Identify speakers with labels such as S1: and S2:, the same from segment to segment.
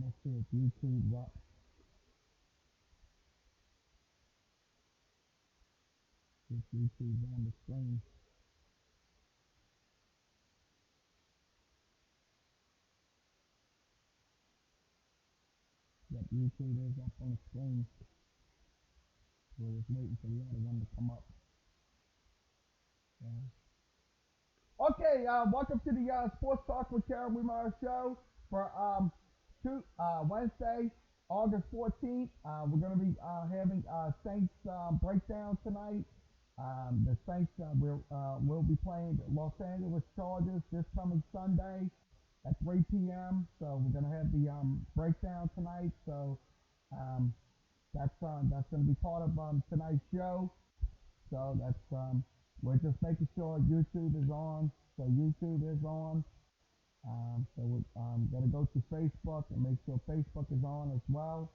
S1: Let's see if YouTube's up. If YouTube's on the screen. Yep, YouTube is up on the screen. We're just waiting for the other one to come up. Yeah. Okay, welcome to the Sports Talk with Kerry Wehmeyer show for Wednesday, August 14th. We're going to be having Saints breakdown tonight. The Saints will be playing the Los Angeles Chargers this coming Sunday at 3 p.m. So we're going to have the breakdown tonight. So um, that's going to be part of tonight's show. So we're just making sure YouTube is on. So YouTube is on. So we're going to go to Facebook and make sure Facebook is on as well.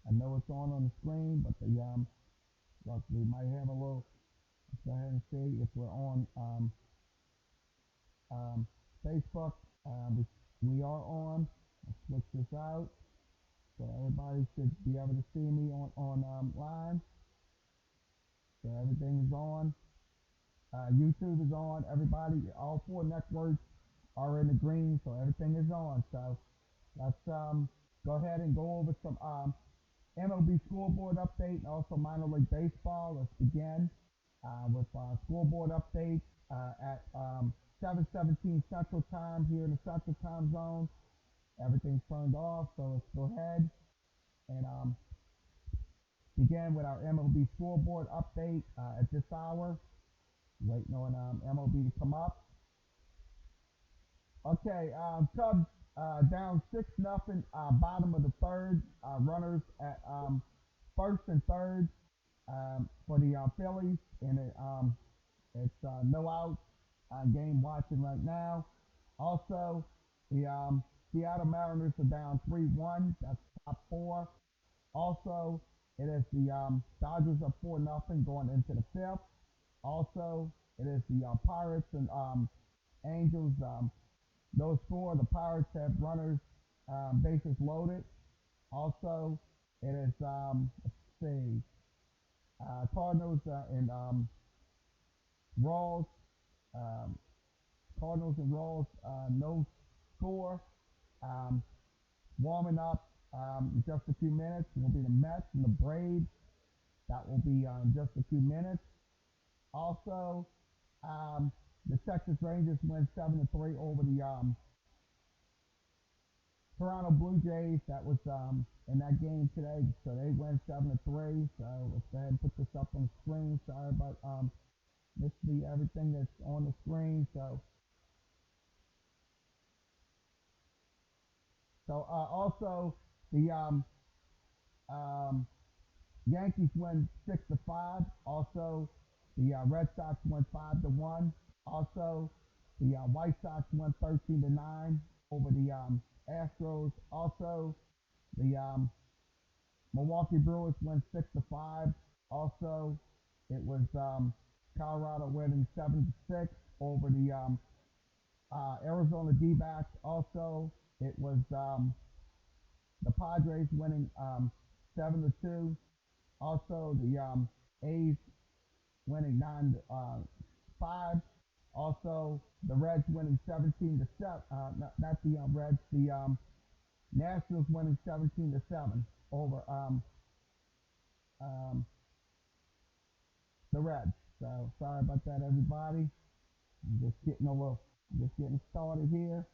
S1: I know it's on the screen, but look, we might have a little. Let's go ahead and see if we're on um, Facebook. We are on. Let's switch this out so everybody should be able to see me on line. So everything is on. YouTube is on. Everybody, all four networks are in the green, so everything is on. So let's go ahead and go over some MLB scoreboard update and also minor league baseball. Let's begin with scoreboard update at 7:17 Central Time here in the Central Time Zone. Everything's turned off, so let's go ahead and begin with our MLB scoreboard update at this hour. Waiting on MLB to come up. Okay, Cubs down 6-0, bottom of the third. Runners at first and third for the Phillies, and it's no out game watching right now. Also, the Seattle Mariners are down 3-1. That's top four. Also, it is the Dodgers up 4-0 going into the fifth. Also, it is the Pirates and Angels. Those four, the Pirates have runners, bases loaded. Also, it is, let's see, Cardinals and Royals. Um, Cardinals and Royals, no score. Um, Warming up in just a few minutes will be the Mets and the Braves. That will be in just a few minutes. Also, um, the Texas Rangers win 7-3 over the Toronto Blue Jays. That was in that game today, so they win 7-3. So let's go ahead and put this up on the screen. Sorry about missing everything that's on the screen. So also the um, Yankees win 6-5. Also the Red Sox win 5-1. Also the White Sox won 13-9 over the Astros. Also the Milwaukee Brewers win 6-5. Also, it was Colorado winning 7-6 over the Arizona D-backs. Also, it was the Padres winning 7-2. Also, the A's winning 9-5. Also, the Reds winning 17-7. Not the Reds, the Nationals winning 17-7 over um, the Reds. So sorry about that, everybody. Just getting started here.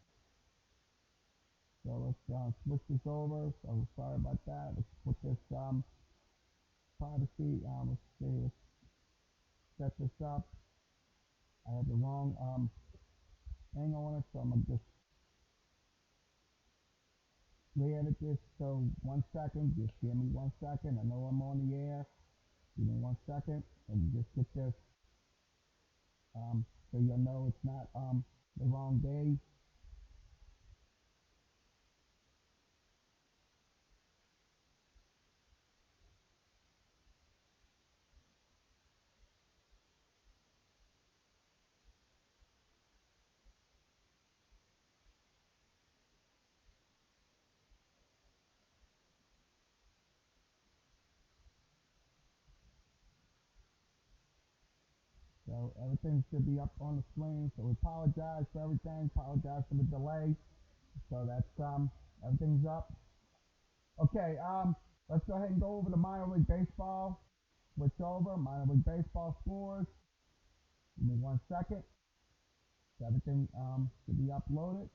S1: So let's switch this over. So sorry about that. Let's put this privacy. Let's see. Let's set this up. I have the wrong thing on it, so I'm gonna just re-edit this. So 1 second. Just give me 1 second. I know I'm on the air. Give me 1 second, and just get this. So you'll know it's not the wrong day. So everything should be up on the screen. So we apologize for everything. Apologize for the delay. So that's everything's up. Okay, let's go ahead and go over the minor league baseball. Switch over minor league baseball scores. Give me 1 second. So everything should be uploaded.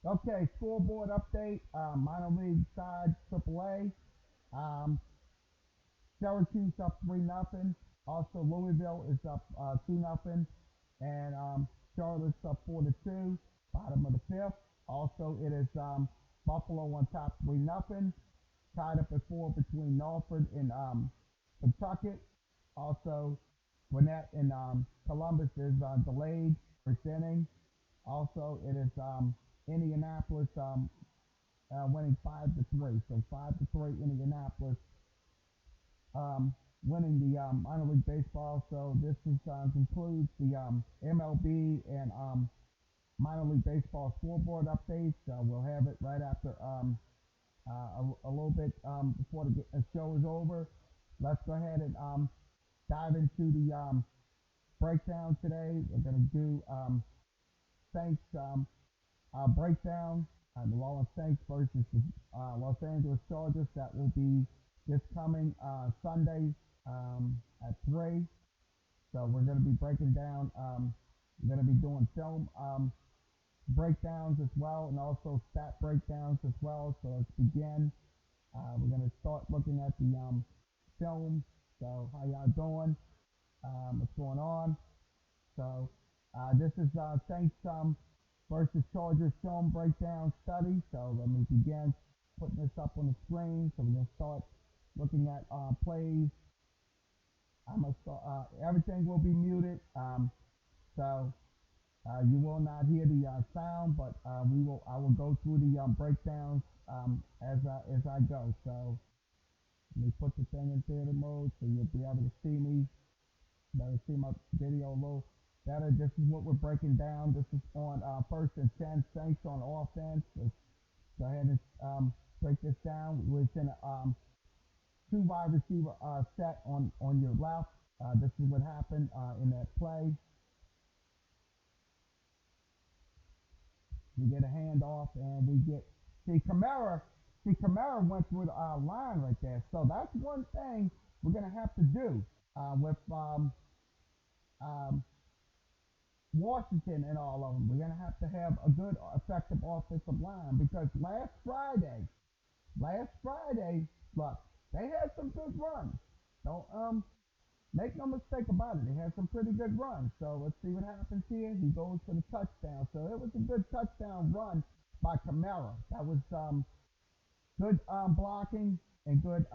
S1: Okay, scoreboard update. Minor league side AAA. Um, Syracuse up 3-0. Also Louisville is up 2-0, and Charlotte's up 4-2. Bottom of the fifth. Also it is Buffalo on top 3-0. Tied up at 4 between Norfolk and Kentucky. Also Gwinnett and Columbus is delayed first inning. Also it is Indianapolis winning 5-3. So 5-3 Indianapolis winning the minor league baseball. So this is, concludes the MLB and minor league baseball scoreboard updates. We'll have it right after a little bit before the show is over. Let's go ahead and dive into the breakdown today. We're going to do Saints breakdown. The New Orleans Saints versus the Los Angeles Chargers. That will be this coming Sunday at 3. So we're going to be breaking down. We're going to be doing film breakdowns as well, and also stat breakdowns as well. So let's begin. We're going to start looking at the film. So how y'all doing? What's going on? So this is Saints versus Chargers film breakdown study. So let me begin putting this up on the screen. So we're going to start looking at plays. I'm gonna start, everything will be muted. So you will not hear the sound, but I will go through the breakdowns as I go. So let me put the thing in theater mode so you'll be able to see me. Better see my video a little better. This is what we're breaking down. This is on first and 10 Saints on offense. Let's go ahead and break this down. We're in a two wide receiver set on your left. This is what happened in that play. We get a handoff and we get Kamara. Kamara went through the line right there. So that's one thing we're gonna have to do with um, Washington and all of them. We're gonna have to have a good, effective offensive line because last Friday, look, they had some good runs. Don't make no mistake about it. They had some pretty good runs. So let's see what happens here. He goes for the touchdown. So it was a good touchdown run by Kamara. That was good blocking and good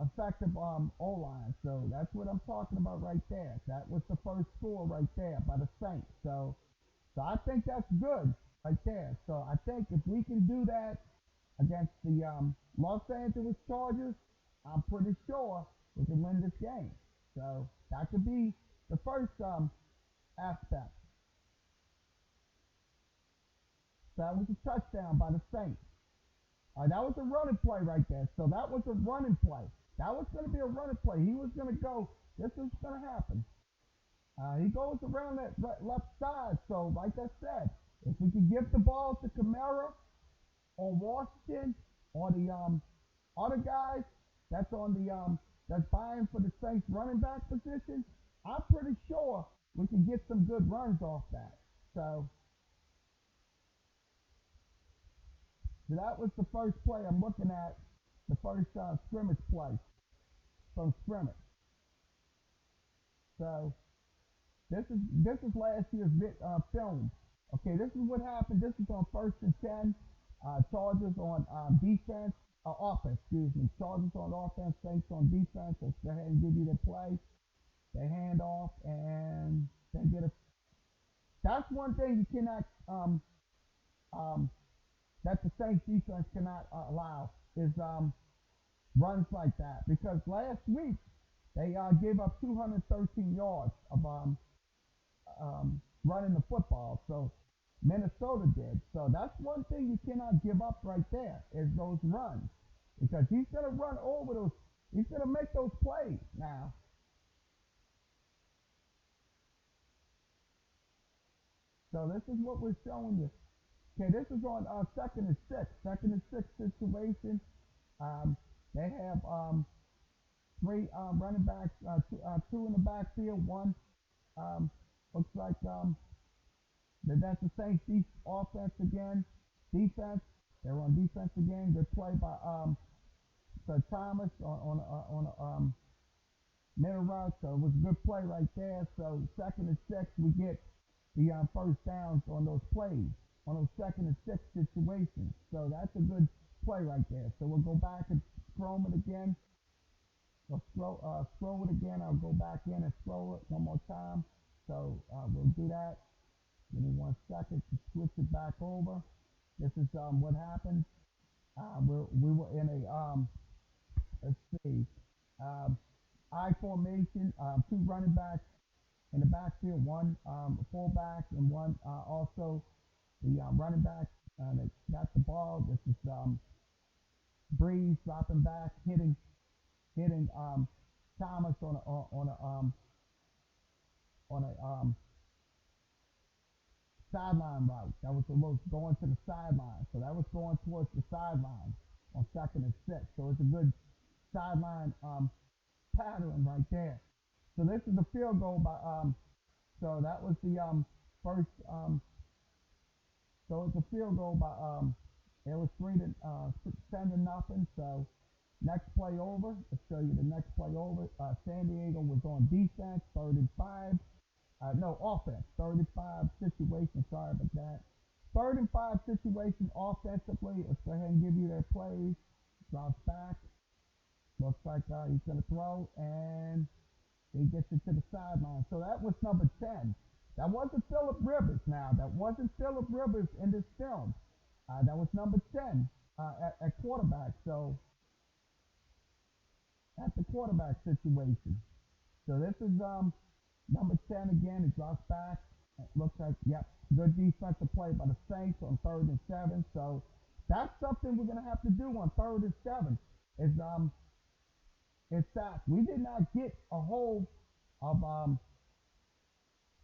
S1: effective O-line. So that's what I'm talking about right there. That was the first score right there by the Saints. So I think that's good right there. So I think if we can do that against the Los Angeles Chargers, I'm pretty sure we can win this game. So that could be the first aspect. So that was a touchdown by the Saints. That was a running play right there. So that was a running play. That was going to be a running play. He was going to go. This is going to happen. He goes around that left side. So like I said, if we can give the ball to Kamara on Washington or the other guys that's on the that's vying for the Saints running back position, I'm pretty sure we can get some good runs off that. So that was the first play I'm looking at, the first scrimmage play from scrimmage. So this is last year's film. Okay, this is what happened. This is on first and 10. Chargers on defense, offense. Excuse me. Chargers on offense, Saints on defense. Let's go ahead and give you the play. They hand off and they get a. That's one thing you cannot that the Saints defense cannot allow is runs like that because last week they gave up 213 yards of running the football. So Minnesota did. So that's one thing you cannot give up right there is those runs because he's going to run over those He's gonna make those plays now. So this is what we're showing you. Okay, this is on second and six. Second and six situation. Um, they have three running backs, two in the backfield. One looks like that's the same offense again. Defense. They're on defense again. Good play by Sir Thomas on a middle route. So it was a good play right there. So second and six, we get the first downs on those plays, on those second and six situations. So that's a good play right there. So we'll go back and scroll it again. Scroll it again. I'll go back in and scroll it one more time. So we'll do that. Give me 1 second to switch it back over. This is what happened. We were in a let's see, um, I formation. Two running backs in the backfield. One fullback and one also the running back. They got the ball. This is Breeze dropping back, hitting Thomas on a sideline route. That was the most going to the sideline. So that was going towards the sideline on second and six. So it's a good sideline pattern right there. So this is the field goal by so that was the first so it's a field goal by it was 10-0. So next play over. Let's show you the next play over. San Diego was on defense, 3rd and 5. No, offense. 3rd and 5 situation. Sorry about that. 3rd and 5 situation offensively. Let's go ahead and give you their plays. Drops back. Looks like he's going to throw, and he gets it to the sideline. So that was number 10. That wasn't Philip Rivers now. That wasn't Philip Rivers in this film. That was number 10 at quarterback. So at the quarterback situation. So this is number 10 again. It drops back. It looks like, yep, good defensive play by the Saints on 3rd and 7. So that's something we're going to have to do on 3rd and 7 is sacks. We did not get a hold of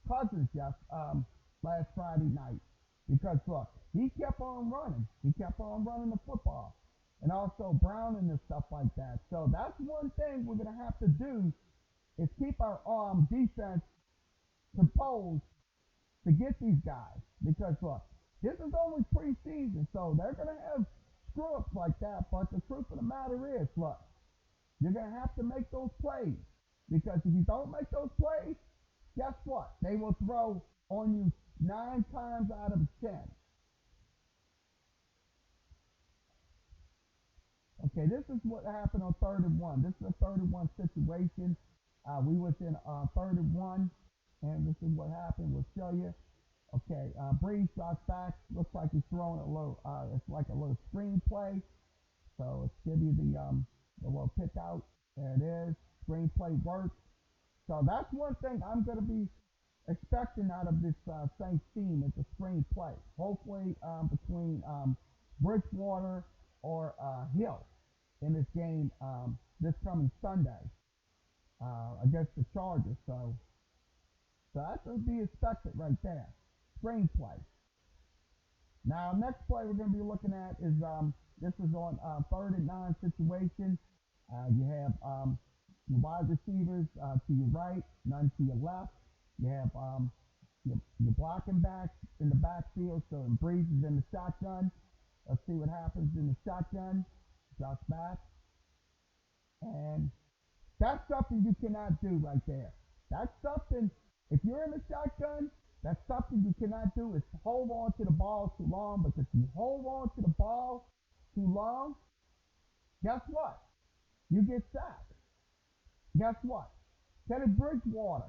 S1: Cousins last Friday night because look, he kept on running. He kept on running the football, and also Browning and stuff like that. So that's one thing we're gonna have to do is keep our defense composed to get these guys because look, this is only preseason, so they're gonna have screw ups like that. But the truth of the matter is, look, you're going to have to make those plays because if you don't make those plays, guess what? They will throw on you 9 times out of 10. Okay, this is what happened on 3rd and 1. This is a 3rd and 1 situation. We was in 3rd and 1, and this is what happened. We'll show you. Okay, Breeze drops back. Looks like he's throwing a little. It's like a little screen play. So let's give you the little pick out. There it is. Screenplay works. So that's one thing I'm going to be expecting out of this Saints team is a screenplay. Hopefully between Bridgewater or Hill in this game this coming Sunday against the Chargers. So that's going to be expected right there. Screenplay. Now, next play we're going to be looking at is this is on 3rd and 9 situation. You have your wide receivers to your right, none to your left. You have your blocking backs in the backfield. So Breeze is in the shotgun. Let's see what happens in the shotgun. Drops back. And that's something you cannot do right there. That's something, if you're in the shotgun, that's something you cannot do is hold on to the ball too long because if you hold on to the ball too long, guess what? You get sacked. Guess what? Teddy Bridgewater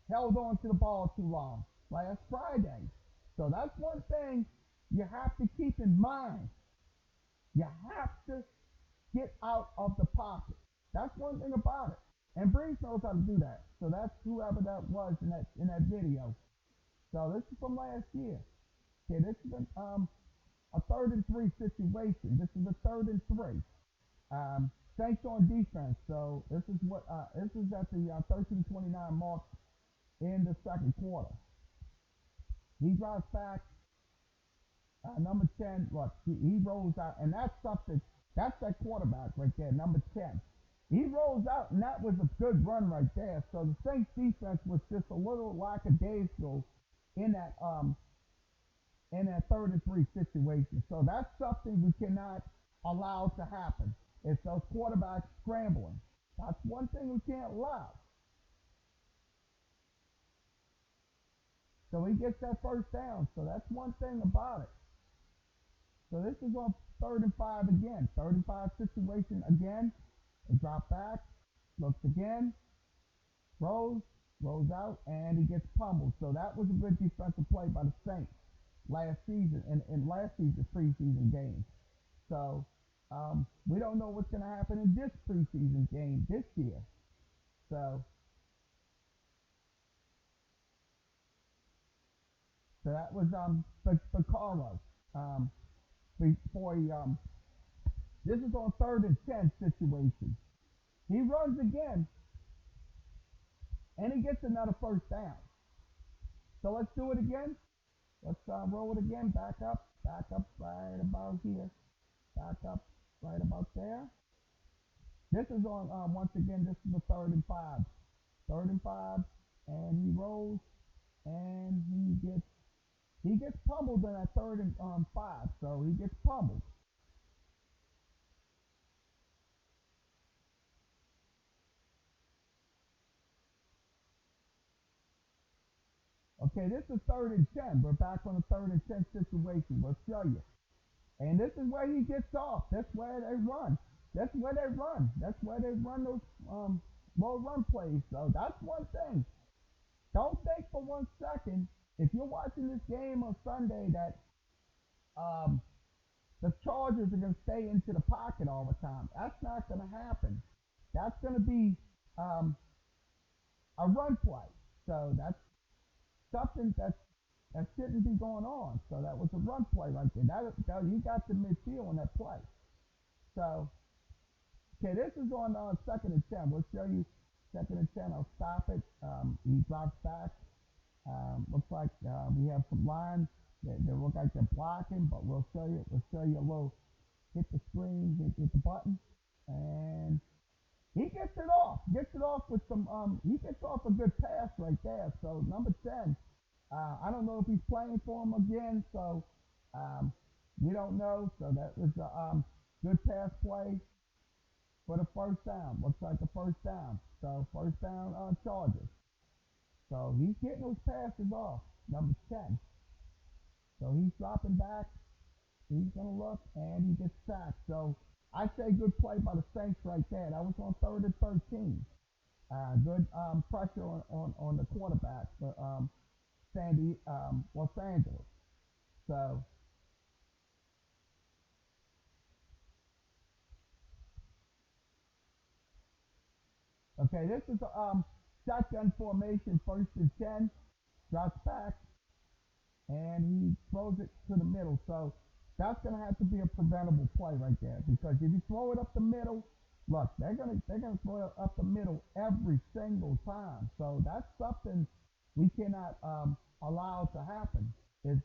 S1: held on to the ball too long last Friday. So that's one thing you have to keep in mind. You have to get out of the pocket. That's one thing about it. And Breeze knows how to do that. So that's whoever that was in that video. So this is from last year. Okay, this is a 3rd and 3 situation. This is a 3rd and 3. Saints on defense. So this is at the 13:29 mark in the second quarter. He drops back. Number 10, look, he rolls out, and that's something. That's that quarterback right there, number 10. He rolls out, and that was a good run right there. So the Saints defense was just a little lackadaisical in that third and three situation. So that's something we cannot allow to happen. It's those quarterbacks scrambling. That's one thing we can't allow. So he gets that first down. So that's one thing about it. So this is on third and five again. Third and five situation again. They drop back, looks again, rolls out, and he gets pummeled. So that was a good defensive play by the Saints last season in last season's preseason game. So we don't know what's going to happen in this preseason game this year. So that was for Carlos. Before he this is on third and 10 situation. He runs again, and he gets another first down. So let's do it again. Let's roll it again. Back up right about here. Back up right about there. This is on once again. This is the third and five. Third and five, and he rolls, and he gets pummeled in that third and five. So he gets pummeled. Okay, this is third and 10. We're back on the third and 10 situation. We'll show you. And this is where he gets off. That's where they run. That's where they run. That's where they run those low run plays. So that's one thing. Don't think for 1 second if you're watching this game on Sunday that um, the Chargers are going to stay into the pocket all the time. That's not going to happen. That's going to be um, a run play. So that's something that shouldn't be going on. So that was a run play right there. He got the midfield on that play. So, okay, this is on second and 10. We'll show you second and 10. I'll stop it. He drops back. Looks like we have some lines that look like they're blocking, but we'll show you. We'll show you a little hit the screen, hit the button, and he gets it off. Gets it off with some. He gets off a good pass right there. So number 10. I don't know if he's playing for him again. So we don't know. So that was a good pass play for the first down. Looks like a first down. So first down on Chargers. So he's getting those passes off. Number 10. So he's dropping back. He's gonna look and he gets sacked. So I say good play by the Saints right there. That was on third and 13. Good pressure on the quarterback for Los Angeles. So okay, this is a shotgun formation, first and 10. Drops back and he throws it to the middle. So that's gonna have to be a preventable play right there because if you throw it up the middle, look, they're gonna throw it up the middle every single time. So that's something we cannot allow to happen. Is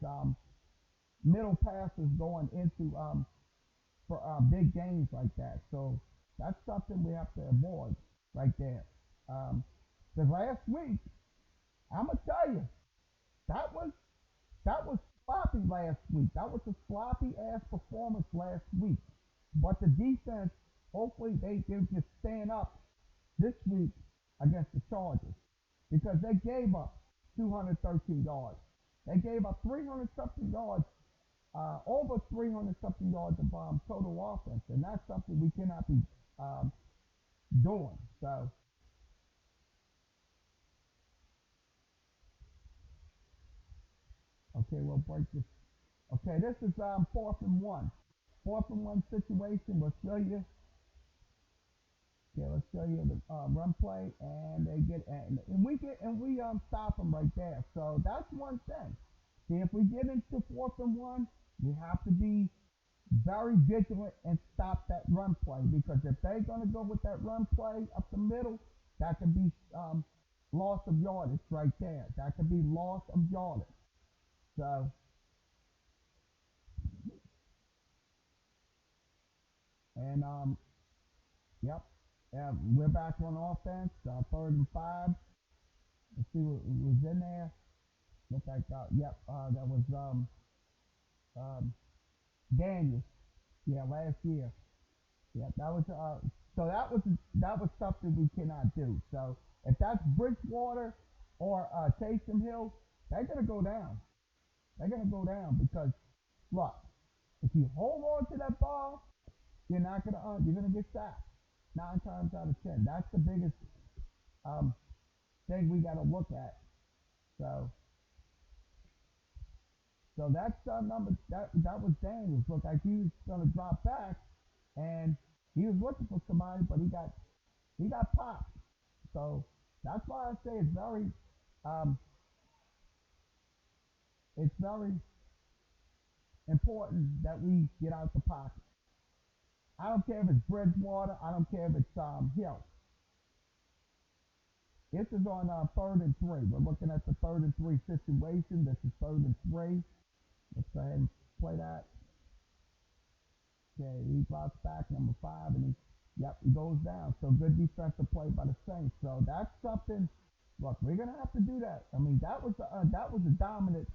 S1: middle passes going into for big games like that. So that's something we have to avoid right there. Because last week, I'm gonna tell you, that was that was sloppy last week. That was a sloppy ass performance last week. But the defense, hopefully they just stand up this week against the Chargers because they gave up 213 yards. They gave up 300 something yards, over 300 something yards of total offense, and that's something we cannot be um, doing. So, okay, we'll break this. Okay, this is fourth and one. Fourth and one situation. We'll show you. Okay, let's show you the run play, and they get and we stop them right there. So that's one thing. See, if we get into fourth and one, we have to be very vigilant and stop that run play because if they're going to go with that run play up the middle, that could be loss of yardage right there. That could be loss of yardage. So, and yep, we're back on offense. Third and five. Let's see what was in there. Looks like yep, that was um, Daniel. Yeah, last year. Yeah, that was so that was something we cannot do. So if that's Bridgewater or Taysom Hill, they're gonna go down. They're gonna go down because look, if you hold on to that ball, you're gonna get sacked 9 times out of 10. That's the biggest um, thing we got to look at. So that's number that was Daniels. Looked like he was gonna drop back, and he was looking for somebody, but he got popped. So that's why I say um, it's very important that we get out the pocket. I don't care if it's Bridgewater. I don't care if it's Hill. This is on third and three. We're looking at the third and three situation. This is third and three. Let's go ahead and play that. Okay, he drops back number five, and he goes down. So good defensive play by the Saints. So that's something. Look, we're gonna have to do that. I mean, that was a dominant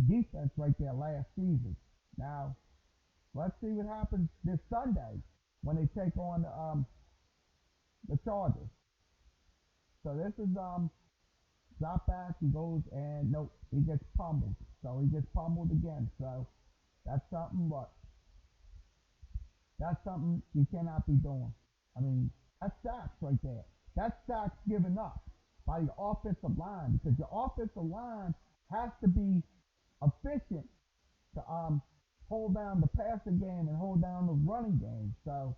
S1: defense right there last season. Now let's see what happens this Sunday when they take on the Chargers. So this is drop back. He goes and nope, he gets pummeled. So he gets pummeled again. So that's something. Look, that's something you cannot be doing. I mean, that's sacks right there. That's sacks given up by your offensive line because your offensive line has to be efficient to hold down the passing game and hold down the running game. So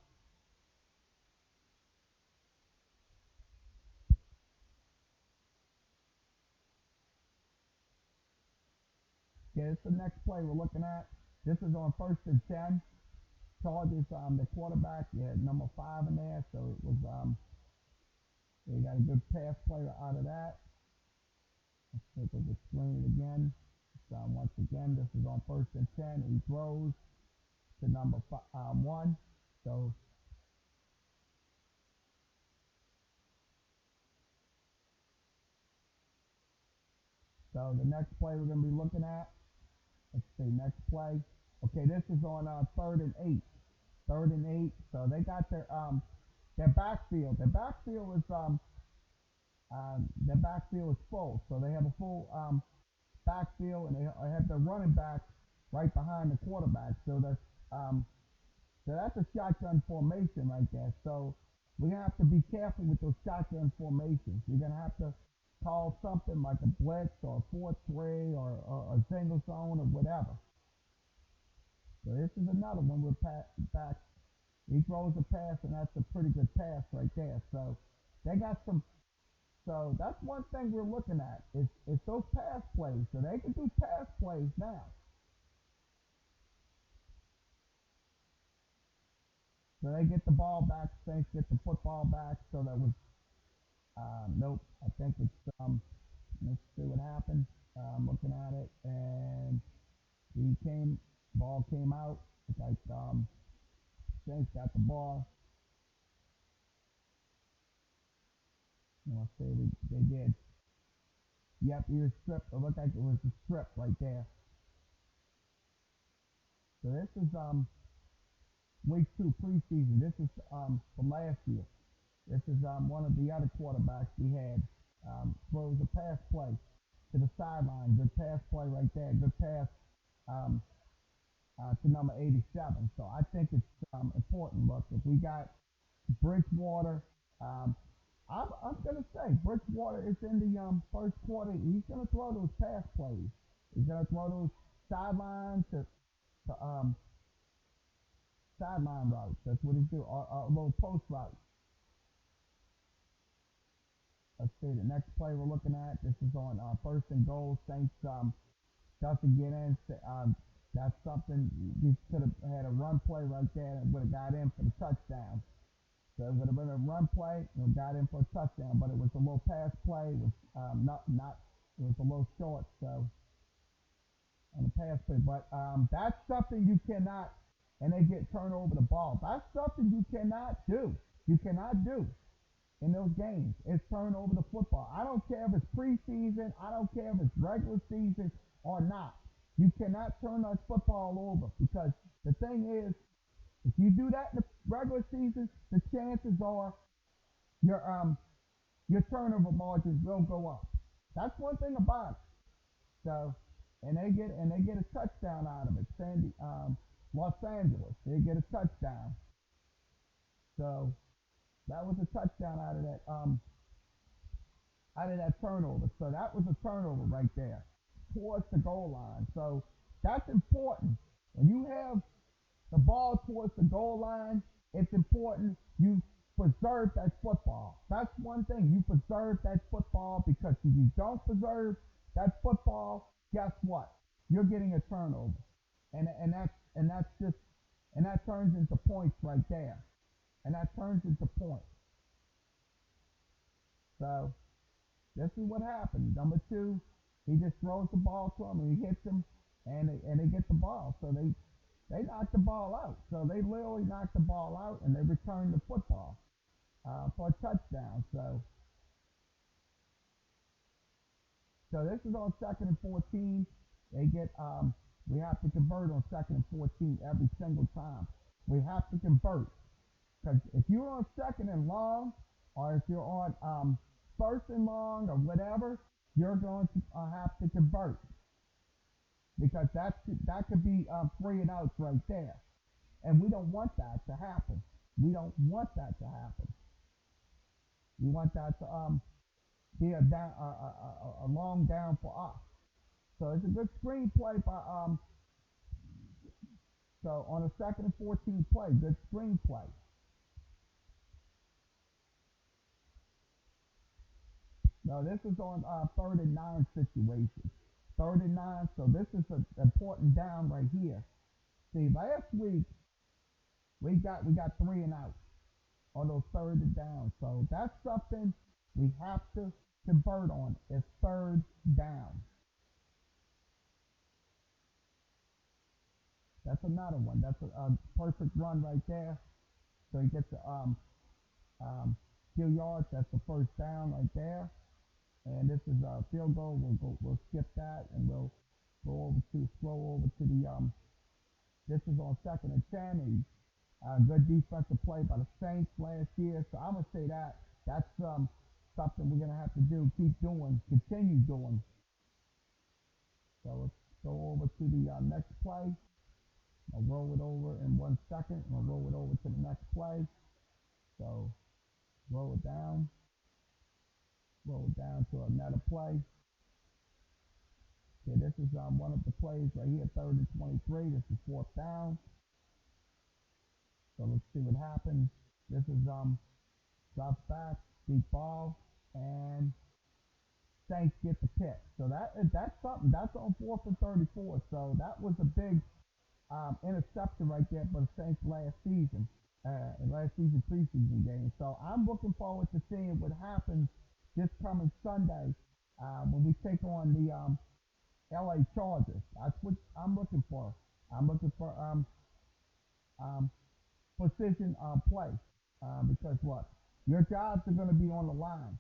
S1: yeah, it's the next play we're looking at. This is on first and 10. Chargers, the quarterback, yeah, number five in there, so it was they got a good pass player out of that. Let's take a screen it again. So once again, this is on first and 10. He throws to number one. So the next play we're gonna be looking at. Let's see, next play. Okay, this is on third and eight. Third and eight. So they got their backfield. Their backfield is full. So they have a full backfield, and they have their running back right behind the quarterback. So that's a shotgun formation right there. So we have to be careful with those shotgun formations. You're gonna have to call something like a blitz or a 4-3 or a single zone or whatever. So this is another one with back. He throws a pass, and that's a pretty good pass right there. So they got some. So that's one thing we're looking at is those pass plays. So they can do pass plays now. So they get the ball back. Saints get the football back. So that was nope. I think it's let's see what happened. I'm looking at it, and ball came out. It's like Saints got the ball. Let's see, they did. Yep, he was stripped. It looked like it was a strip right there. So this is week two preseason. This is from last year. This is one of the other quarterbacks we had. Throws a pass play to the sideline. Good pass play right there. Good pass um, to number 87. So I think it's important. Look, if we got Bridgewater, um, I'm going to say Bridgewater is in the first quarter. He's going to throw those pass plays. He's going to throw those sideline to sideline routes. That's what he do. Or little post routes. Let's see the next play we're looking at. This is on first and goal. Saints doesn't get in. That's something you could have had a run play right there and would have got in for the touchdown. So it would have been a run play and got in for a touchdown, but it was a little pass play. It was not it was a little short, so on the pass play. But that's something you cannot, and they get turned over the ball. That's something you cannot do. You cannot do in those games. It's turn over the football. I don't care if it's preseason. I don't care if it's regular season or not. You cannot turn that football over because the thing is, if you do that in the regular season, the chances are your your turnover margins will go up. That's one thing about it. So, and they get a touchdown out of it. Los Angeles, they get a touchdown. So that was a touchdown out of that turnover. So that was a turnover right there towards the goal line. So that's important. When you have the ball towards the goal line, it's important you preserve that football. That's one thing. You preserve that football because if you don't preserve that football, guess what? You're getting a turnover. And that's just and that turns into points right there. And that turns into points. So this is what happened. Number two, he just throws the ball to him and he hits him and they get the ball. So they knocked the ball out. So they literally knocked the ball out and they returned the football for a touchdown. So this is on second and 14. They get we have to convert on second and 14 every single time. We have to convert because if you're on second and long, or if you're on first and long or whatever, you're going to have to convert because that could be 3 and outs right there, and we don't want that to happen. We don't want that to happen. We want that to be a long down for us. So it's a good screenplay by so on a second and 14 play, good screenplay. Now this is on third and nine situation. Third and nine, so this is an important down right here. See, last week we got 3 and outs on those third and down. So that's something we have to convert on. It's third down. That's another one. That's a perfect run right there. So he gets um, few yards. That's the first down right there. And this is a field goal. We'll skip that and we'll scroll over to the This is on second and 10. Good defensive play by the Saints last year. So I'm gonna say that's something we're gonna have to do. Keep doing. Continue doing. So let's go over to the next play. I'll roll it over in 1 second. I'll roll it over to the next play. So roll it down. Roll it down to another play. Okay, this is one of the plays right here, third and 23. This is fourth down. So let's see what happens. This is drops back, deep ball, and Saints get the pick. So that's something. That's on fourth and 34. So that was a big interception right there for the Saints last season preseason game. So I'm looking forward to seeing what happens this coming Sunday when we take on the LA Chargers. That's what I'm looking for. I'm looking for um, precision play because what your jobs are going to be on the line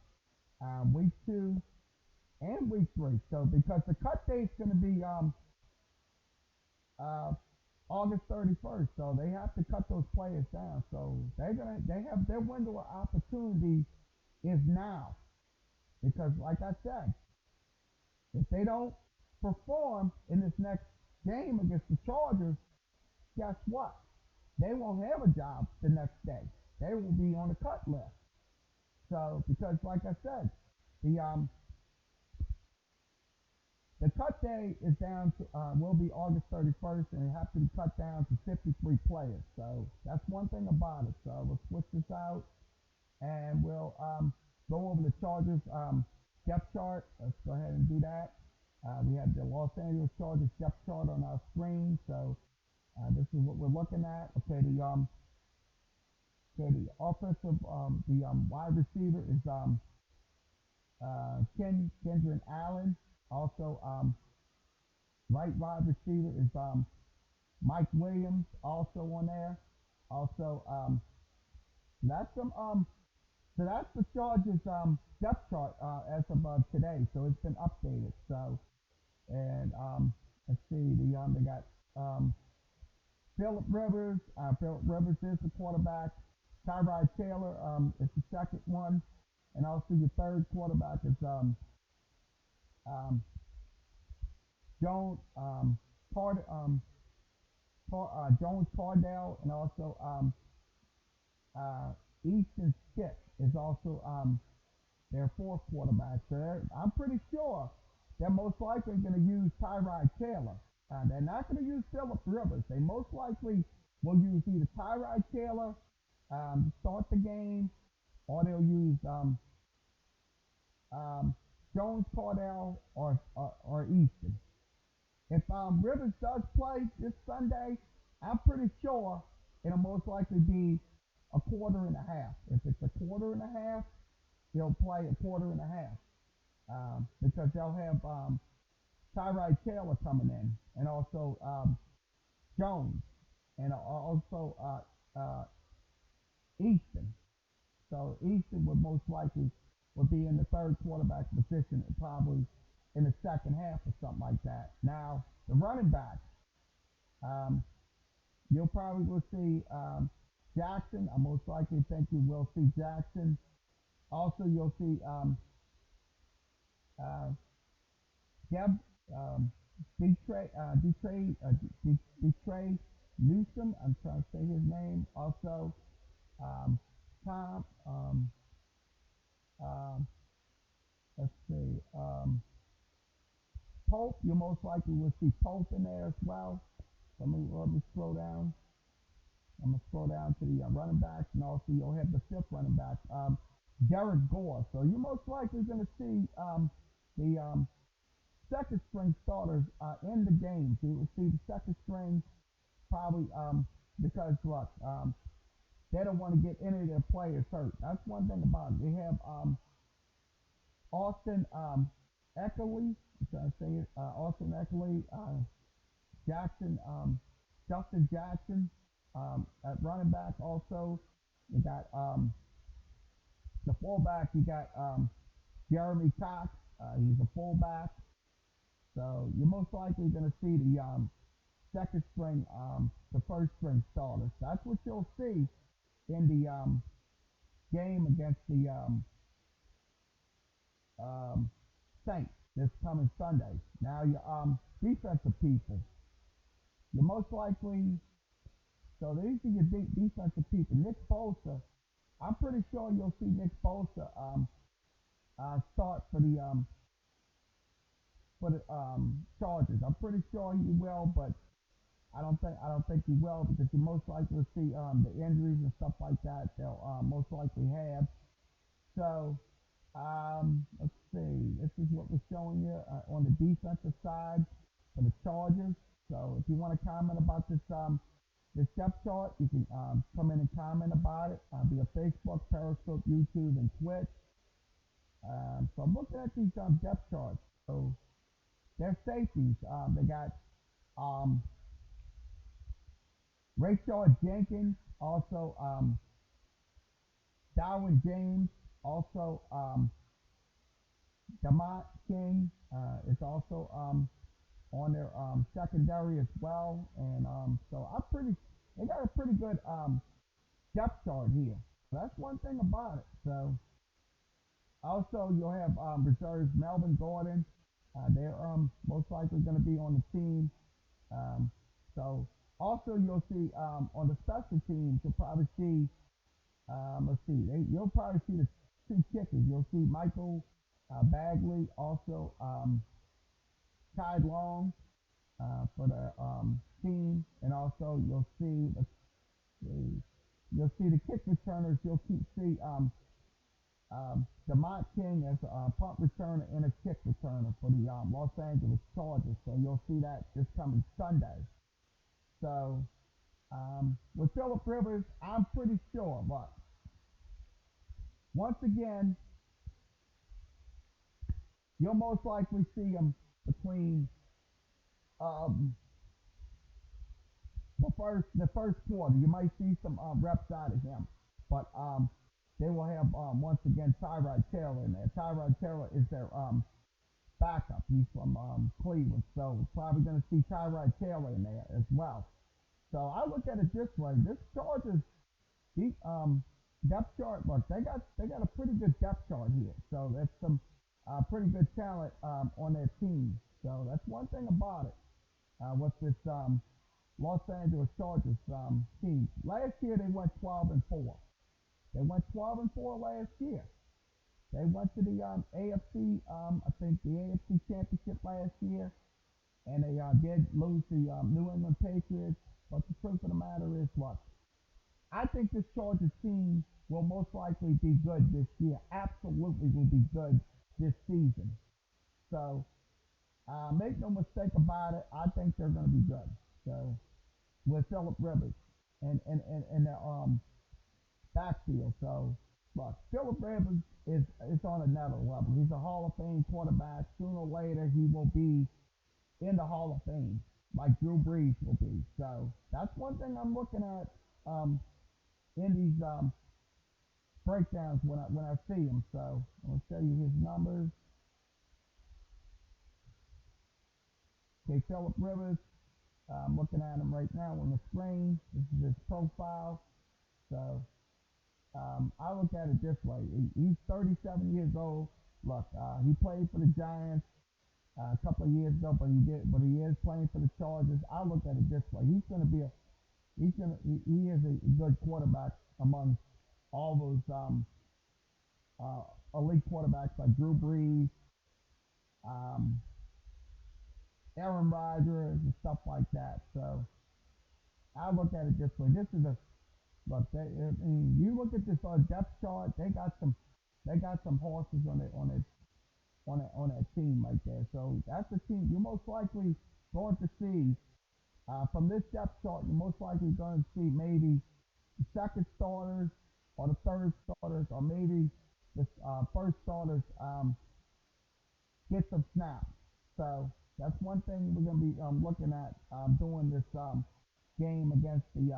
S1: week 2 and week 3. So because the cut date's going to be uh, August 31st, so they have to cut those players down. So they have their window of opportunity is now because like I said, if they don't perform in this next game against the Chargers, guess what? They won't have a job the next day. They will be on the cut list. So because like I said, the the cut day is down to will be August 31st, and it has to be cut down to 53 players. So that's one thing about it. So we'll switch this out, and we'll go over the Chargers depth chart. Let's go ahead and do that. We have the Los Angeles Chargers depth chart on our screen, so this is what we're looking at. Okay, the offensive, the wide receiver is Kendron Allen. Also, right wide receiver is Mike Williams, also on there. Also, that's some so that's the Chargers depth chart as of today. So it's been updated. So and let's see, they got Philip Rivers. Philip Rivers is the quarterback. Tyrod Taylor is the second one, and also your third quarterback is um, Jones Jones Cardell, and also uh, Easton Stick is also their fourth quarterback. So I'm pretty sure they're most likely going to use Tyrod Taylor. They're not going to use Philip Rivers. They most likely will use either Tyrod Taylor to start the game, or they'll use Jones Cardell or Easton. If Rivers does play this Sunday, I'm pretty sure it'll most likely be a quarter and a half. If it's a quarter and a half, he'll play a quarter and a half because they'll have Tyrod Taylor coming in, and also Jones, and also Easton. So Easton would most likely would be in the third quarterback position, probably in the second half or something like that. Now the running back, um, you'll probably will see Jackson. I most likely think you will see Jackson. Also, you'll see uh, Deb, Detroit Newsom. I'm trying to say his name. Also, um, Tom. Um, let's see. Pope. You most likely will see Pope in there as well. Let me scroll down. I'm gonna scroll down to the running backs, and also you'll have the fifth running back, Derek Gore. So you're most likely going to see the second string starters in the game. So you will see the second string probably because look, they don't want to get any of their players hurt. That's one thing about it. They have Austin Eckerly. I'm trying to say it. Austin Eckerly, Jackson, Justin Jackson at running back. Also, you got the fullback. You got Jeremy Cox. He's a fullback. So you're most likely going to see the second string, the first string starters. That's what you'll see in the game against the um, Saints this coming Sunday. Now your defensive people, you're most likely. So these are your defensive people. Nick Bosa, I'm pretty sure you'll see Nick Bosa start for the Chargers. I'm pretty sure he will, but I don't think he will because you most likely see the injuries and stuff like that they'll most likely have. So let's see. This is what we're showing you on the defensive side for the Chargers. So if you want to comment about this depth chart, you can come in and comment about it via Facebook, Periscope, YouTube, and Twitch. So I'm looking at these depth charts. So their safeties, they got um, Rayshard Jenkins, also Darwin James, also Demont King is also on their secondary as well, and so they got a pretty good depth chart here. So that's one thing about it. So also you'll have reserves Melvin Gordon. They're most likely going to be on the team. Um, so also you'll see on the special teams you'll probably see let's see you'll probably see the two kickers. You'll see Michael Bagley, also Ty Long for the team, and also let's see, you'll see the kick returners. You'll keep see Demont King as a punt returner and a kick returner for the Los Angeles Chargers. So you'll see that this coming Sunday. So with Philip Rivers, I'm pretty sure. But once again, you'll most likely see him between um, the first quarter. You might see some reps out of him, but they will have once again Tyrod Taylor in there. Tyrod Taylor is their backup. He's from Cleveland, so probably going to see Tyrod Taylor in there as well. So I look at it this way: this Chargers deep depth chart. Look, they got a pretty good depth chart here. So that's some pretty good talent on their team. So that's one thing about it with this Los Angeles Chargers team. Last year they went 12-4. They went 12-4 last year. They went to the AFC, I think the AFC Championship last year, and they did lose the New England Patriots. But the truth of the matter is, what I think this Chargers team will most likely be good this year. Absolutely will be good this season. So make no mistake about it. I think they're going to be good. So with Philip Rivers and the backfield. So look, Philip Rivers is on another level. He's a Hall of Fame quarterback. Sooner or later, he will be in the Hall of Fame, like Drew Brees will be. So that's one thing I'm looking at in these breakdowns when I see him. So I'll show you his numbers. Okay, Philip Rivers. I'm looking at him right now on the screen. This is his profile. So I look at it this way. He's 37 years old. Look, he played for the Giants a couple of years ago, but he is playing for the Chargers. I look at it this way. He is a good quarterback among all those elite quarterbacks like Drew Brees, um, Aaron Rodgers, and stuff like that. So I look at it this way. This is a look. I mean, you look at this depth chart. They got some horses on that team right there. So that's the team you're most likely going to see from this depth chart. You're most likely going to see maybe the second starters or the third starters or maybe the first starters get some snaps. So that's one thing we're going to be looking at doing this game against the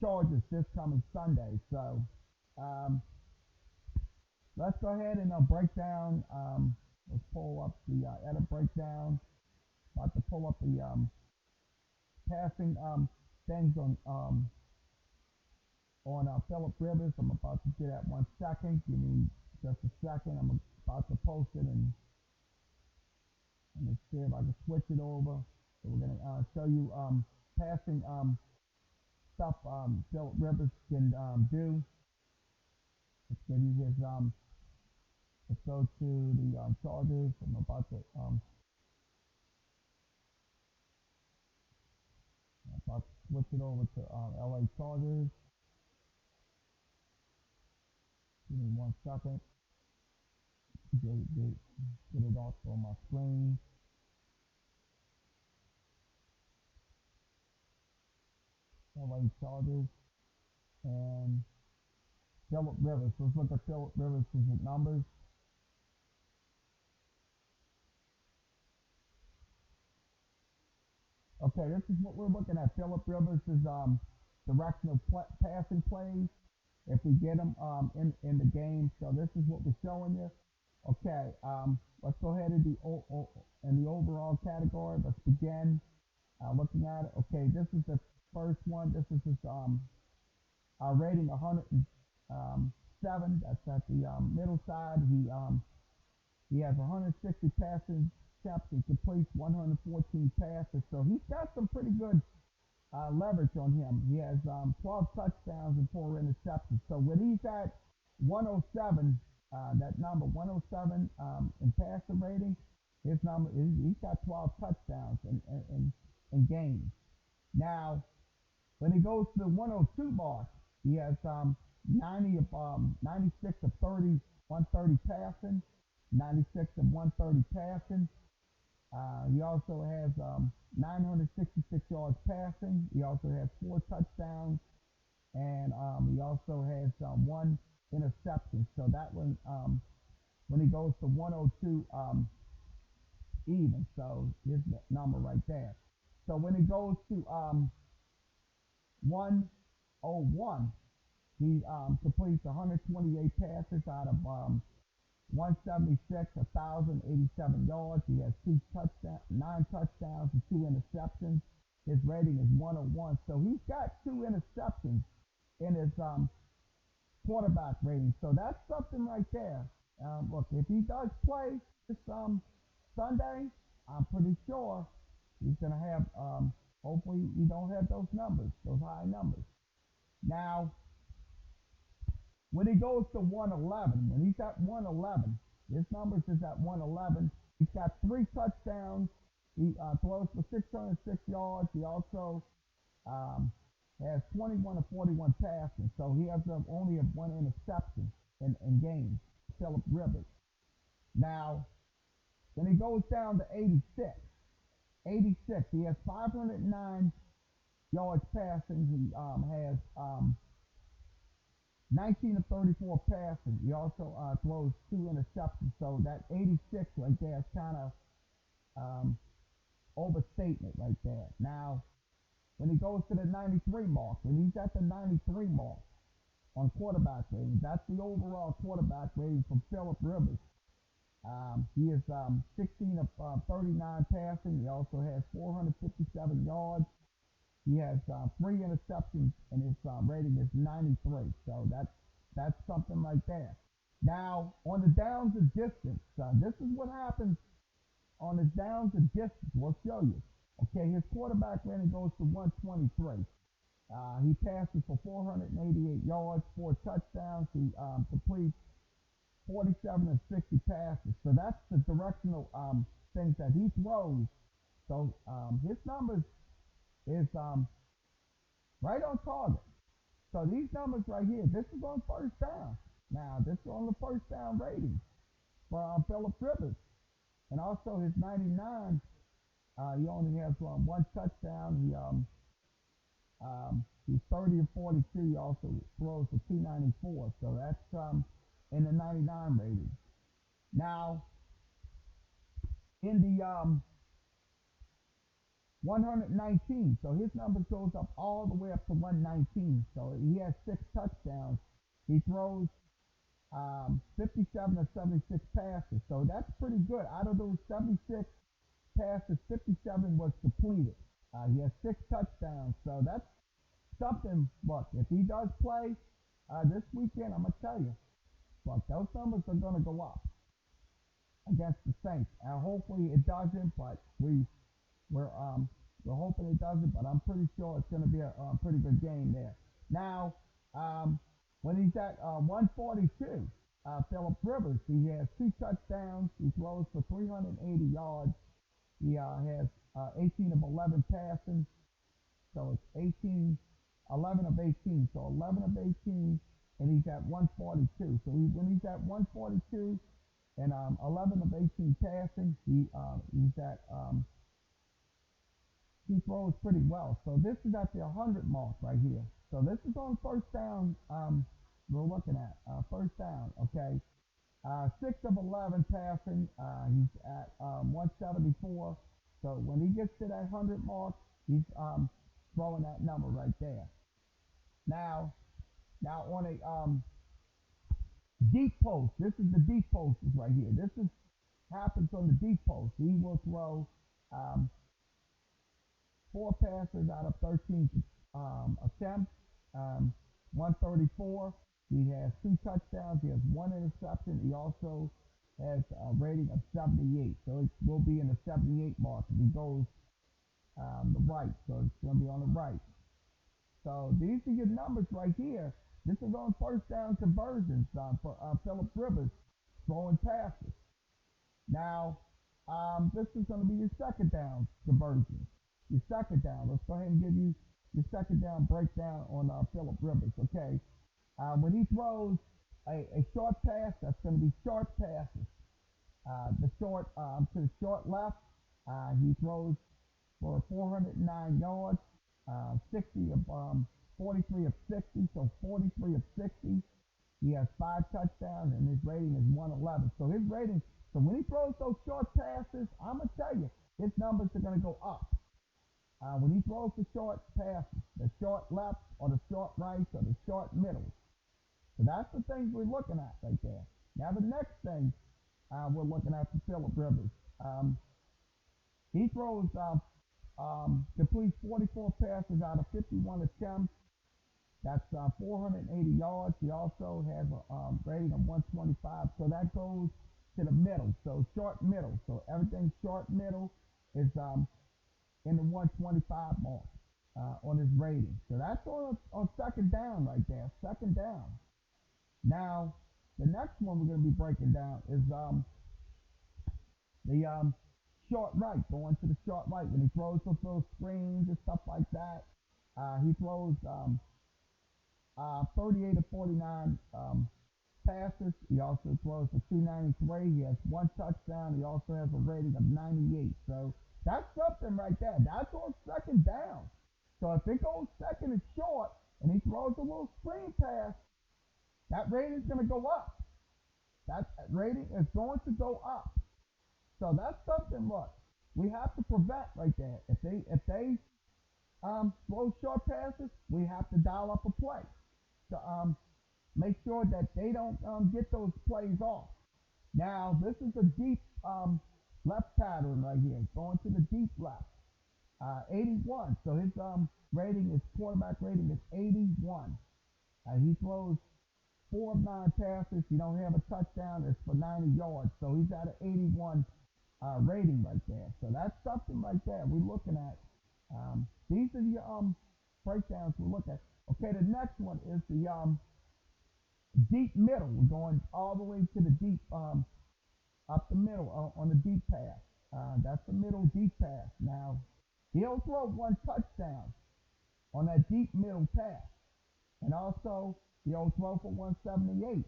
S1: Chargers this coming Sunday. So um, let's go ahead and break down. Let's pull up the edit breakdown. About to pull up the passing things on Philip Rivers. I'm about to do that 1 second. Give me just a second. I'm about to post it and let's see if I can switch it over. So we're gonna show you passing stuff Philip Rivers can do. Let's give you his let's go to the Chargers. I'm about to switch it over to LA Chargers. Give me 1 second. Get it off on my screen. LA Chargers and Philip Rivers. Let's look at Philip Rivers' numbers. Okay, this is what we're looking at. Philip Rivers' directional passing plays. If we get him in the game, so this is what we're showing you. Okay, let's go ahead and in the overall category. Let's begin looking at it. Okay, this is the first one. This is his rating 107. That's at the middle side. He has 160 passing attempts and completes 114 passes. So he's got some pretty good leverage on him. He has 12 touchdowns and 4 interceptions. So when he's at 107, that number 107 in passer rating, his number he's got 12 touchdowns in games. Now when he goes to the 102 mark, he has 96 of 30, 130 passing, 96 of 130 passing. He also has 966 yards passing. He also has four touchdowns, and he also has one interception. So that one, when he goes to 102 even, so his number right there. So when he goes to 101, he completes 128 passes out of 176, 1,087 yards. He has nine touchdowns, and two interceptions. His rating is 101. So he's got two interceptions in his quarterback rating. So that's something right there. Look, if he does play this Sunday, I'm pretty sure he's going to have, hopefully, he don't have those numbers, those high numbers. Now, when he goes to 111, when he's at 111, his numbers is at 111. He's got three touchdowns. He throws for 606 yards. He also um, has 21 of 41 passing. So he has only one interception in games. Philip Rivers. Now, when he goes down to 86, he has 509 yards passing. He has 19 of 34 passing. He also throws two interceptions. So that 86 right there is kind of um, overstatement right there. Now, when he goes to the 93 mark, when he's at the 93 mark on quarterback rating, that's the overall quarterback rating from Philip Rivers. He is 16 of 39 passing. He also has 457 yards. He has three interceptions, and his rating is 93. So that's something right there. Now, on the downs and distance, this is what happens on his downs and distance. We'll show you. Okay, his quarterback rating goes to 123. He passes for 488 yards, four touchdowns. He completes 47 and 60 passes. So that's the directional things that he throws. So his numbers is right on target. So these numbers right here, this is on first down. Now, this is on the first down rating for Philip Rivers. And also his 99, he only has one touchdown. He's 30 and 42. He also throws for 294. So that's in the 99 rating. Now, in the 119. So his number goes up all the way up to 119. So he has six touchdowns. He throws 57 of 76 passes. So that's pretty good. Out of those 76 passes, 57 was completed. He has six touchdowns. So that's something. Look, if he does play this weekend, I'm going to tell you, look, those numbers are going to go up against the Saints. Hopefully it doesn't, but we're we're hoping it doesn't, but I'm pretty sure it's going to be a pretty good game there. Now, when he's at 142, Philip Rivers, he has two touchdowns. He throws for 380 yards. He has 18 of 11 passing, so it's 11 of 18. So 11 of 18, and he's at 142. So when he's at 142 and 11 of 18 passing, he's at he throws pretty well. So this is at the 100 mark right here. So this is on first down. We're looking at first down. Okay, 6 of 11 passing. He's at 174. So when he gets to that 100 mark, he's throwing that number right there. Now on a deep post. This is the deep post is right here. This is happens on the deep post. He will throw um, four passes out of 13 attempts, 134. He has two touchdowns. He has one interception. He also has a rating of 78. So it will be in the 78 mark if he goes the right. So it's going to be on the right. So these are your numbers right here. This is on first down conversions for Philip Rivers throwing passes. Now, this is going to be your second down conversion. Your second down. Let's go ahead and give you your second down breakdown on Philip Rivers. Okay. When he throws a short pass, that's going to be short passes. The short to the short left, he throws for 409 yards, 60 of 43 of 60, so 43 of 60. He has 5 touchdowns and his rating is 111. So his rating, so when he throws those short passes, I'm gonna tell you, his numbers are gonna go up. When he throws the short passes, the short left or the short right or the short middle. So that's the things we're looking at right there. Now the next thing we're looking at for Philip Rivers, um, he throws completes 44 passes out of 51 attempts. That's 480 yards. He also has a rating of 125. So that goes to the middle. So short middle. So everything short middle is in the 125 mark on his rating. So that's on second down right there. Second down. Now, the next one we're going to be breaking down is the short right, going to the short right. When he throws those screens and stuff like that, he throws 38 to 49 passes. He also throws for 293. He has 1 touchdown. He also has a rating of 98. So that's something right there. That's on second down. So if it goes second and short and he throws a little screen pass, that rating is going to go up. That rating is going to go up. So that's something. Look, we have to prevent right there. If they throw short passes, we have to dial up a play to make sure that they don't get those plays off. Now this is a deep left pattern right here, going to the deep left. 81. So his quarterback rating is 81. He throws 4 of 9 passes. He don't have a touchdown. It's for 90 yards. So he's at an 81 rating right there. So that's something right there we're looking at. These are the breakdowns we look at. Okay, the next one is the deep middle. We're going all the way to the deep, up the middle on the deep pass. That's the middle deep pass. Now, he'll throw 1 touchdown on that deep middle pass. And also, he'll throw for 178.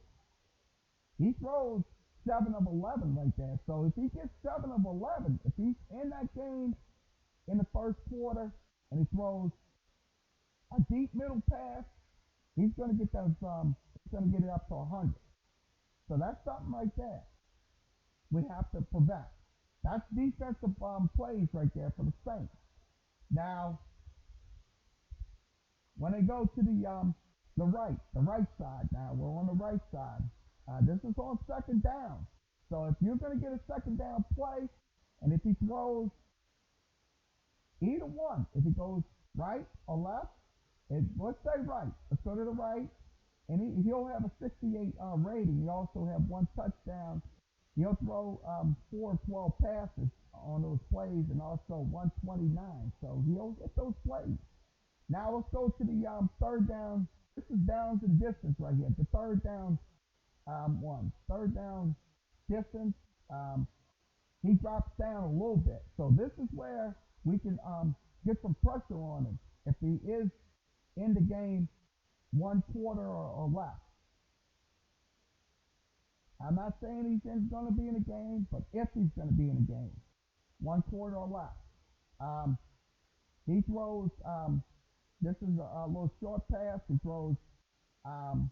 S1: He throws 7 of 11 right there. So if he gets 7 of 11, if he's in that game in the first quarter and he throws a deep middle pass, he's going to get those. He's going to get it up to 100. So that's something right there we have to prevent. That's defensive plays right there for the Saints. Now, when they go to the right side. Now we're on the right side. This is on second down. So if you're going to get a second down play, and if he throws either one, if he goes right or left, let's say right. Let's go to the right, and he'll have a 68 rating. He also have 1 touchdown. He'll throw 4 of 12 passes on those plays, and also 129. So he'll get those plays. Now let's go to the third down. This is downs and distance right here. The third down one. Third down distance. He drops down a little bit. So this is where we can get some pressure on him if he is in the game 1 quarter or less. I'm not saying he's going to be in a game, but if he's going to be in a game, 1 quarter or less. He throws, this is a little short pass. Um,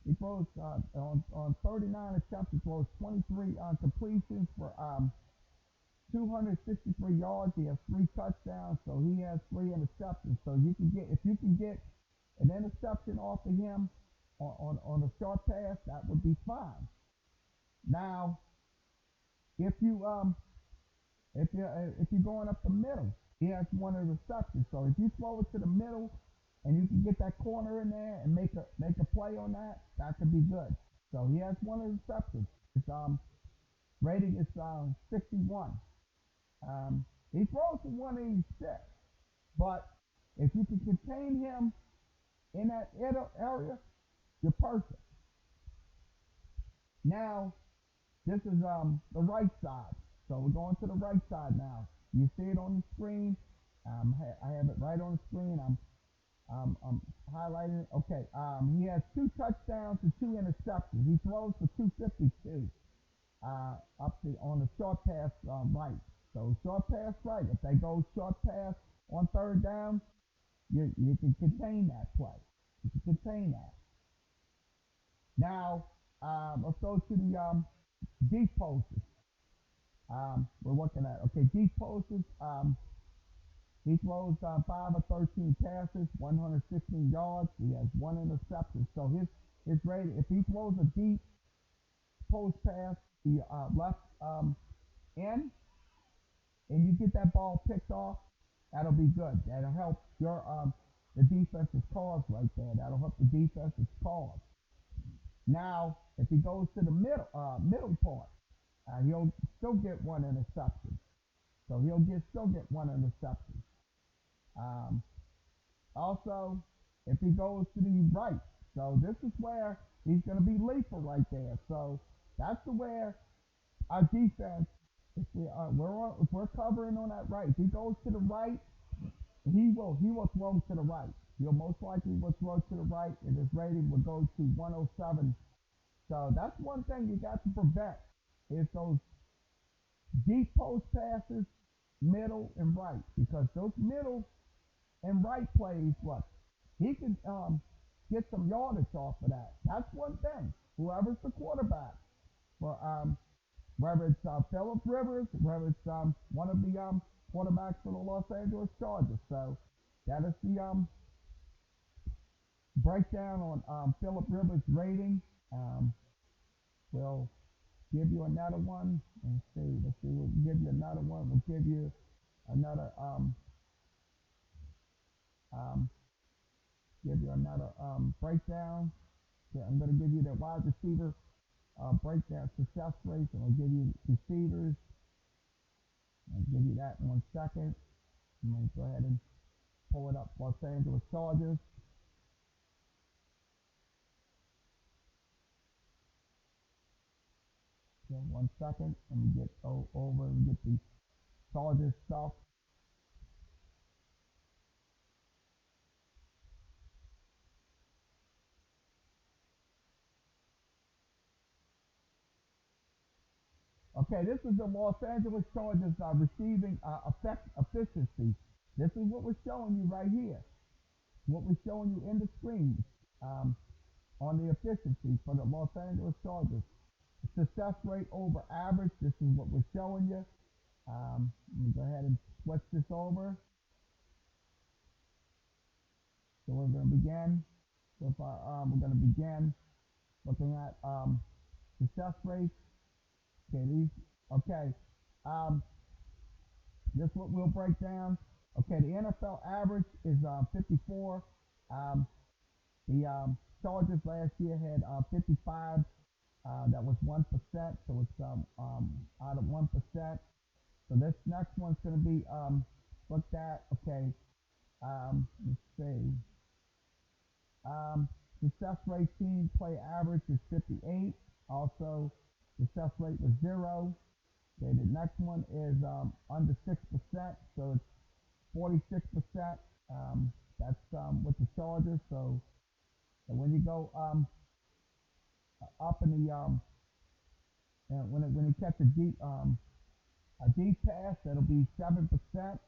S1: he throws on 39 attempts, he throws 23 completions for 263 yards. He has 3 touchdowns, so he has 3 interceptions. So if you can get an interception off of him on a short pass, that would be fine. Now, if you're going up the middle, he has 1 interception. So if you throw it to the middle and you can get that corner in there and make a play on that, that could be good. So he has 1 interception. His rating is 61. He throws for 186, but if you can contain him in that area, you're perfect. Now, this is the right side. So we're going to the right side now. You see it on the screen. I have it right on the screen. I'm I'm highlighting it. Okay. He has two touchdowns and two interceptions. He throws for 252. Up the on the short pass right. So short pass right. If they go short pass on third down, you can contain that play. You can contain that. Now let's go to the deep posts. We're looking at okay deep posts. He throws 5 of 13 passes, 116 yards. He has one interception. So his rating, if he throws a deep post pass, the left end, and you get that ball picked off, that'll be good. That'll help your the defense's cause right there. That'll help the defense's cause. Now, if he goes to the middle part, he'll still get one interception. So still get one interception. Um, Also, if he goes to the right, so this is where he's going to be lethal right there. So that's the where our defense, if we're covering on that right, if he goes to the right, he will throw to the right. He'll most likely will throw to the right, and his rating will go to 107. So that's one thing you got to prevent is those deep post passes, middle and right, because those middle and right plays, look, he can get some yardage off of that. That's one thing. Whoever's the quarterback, for whether it's Philip Rivers, whether it's one of the quarterbacks for the Los Angeles Chargers. So that is the breakdown on Philip Rivers' rating. Um, we'll give you another one. Let's see. Let's see. We'll give you another one. We'll give you another um, breakdown. Yeah, I'm going to give you the wide receiver breakdown success rates, and I'll give you receivers. I'll give you that in 1 second. I'm going to go ahead and pull it up. Los Angeles Chargers. Okay, 1 second. Let me get over and get the Chargers stuff. Okay, this is the Los Angeles Chargers receiving efficiency. This is what we're showing you right here. What we're showing you in the screen um, on the efficiency for the Los Angeles Chargers. Success rate over average. This is what we're showing you. Let me go ahead and switch this over. So we're going to begin with our. We're going to begin looking at success rates. Okay, these. Okay. Um, this is what we'll break down. Okay, the NFL average is 54. Um, the Chargers last year had 55. That was 1%. So it's out of 1%. So this next one's going to be looked at. Okay, let's see. Success rate team play average is 58. Also, success rate was 0. Okay, the next one is under 6%, so it's 46%. That's with the Chargers. So when you go up in the when you catch a deep pass, that'll be 7% for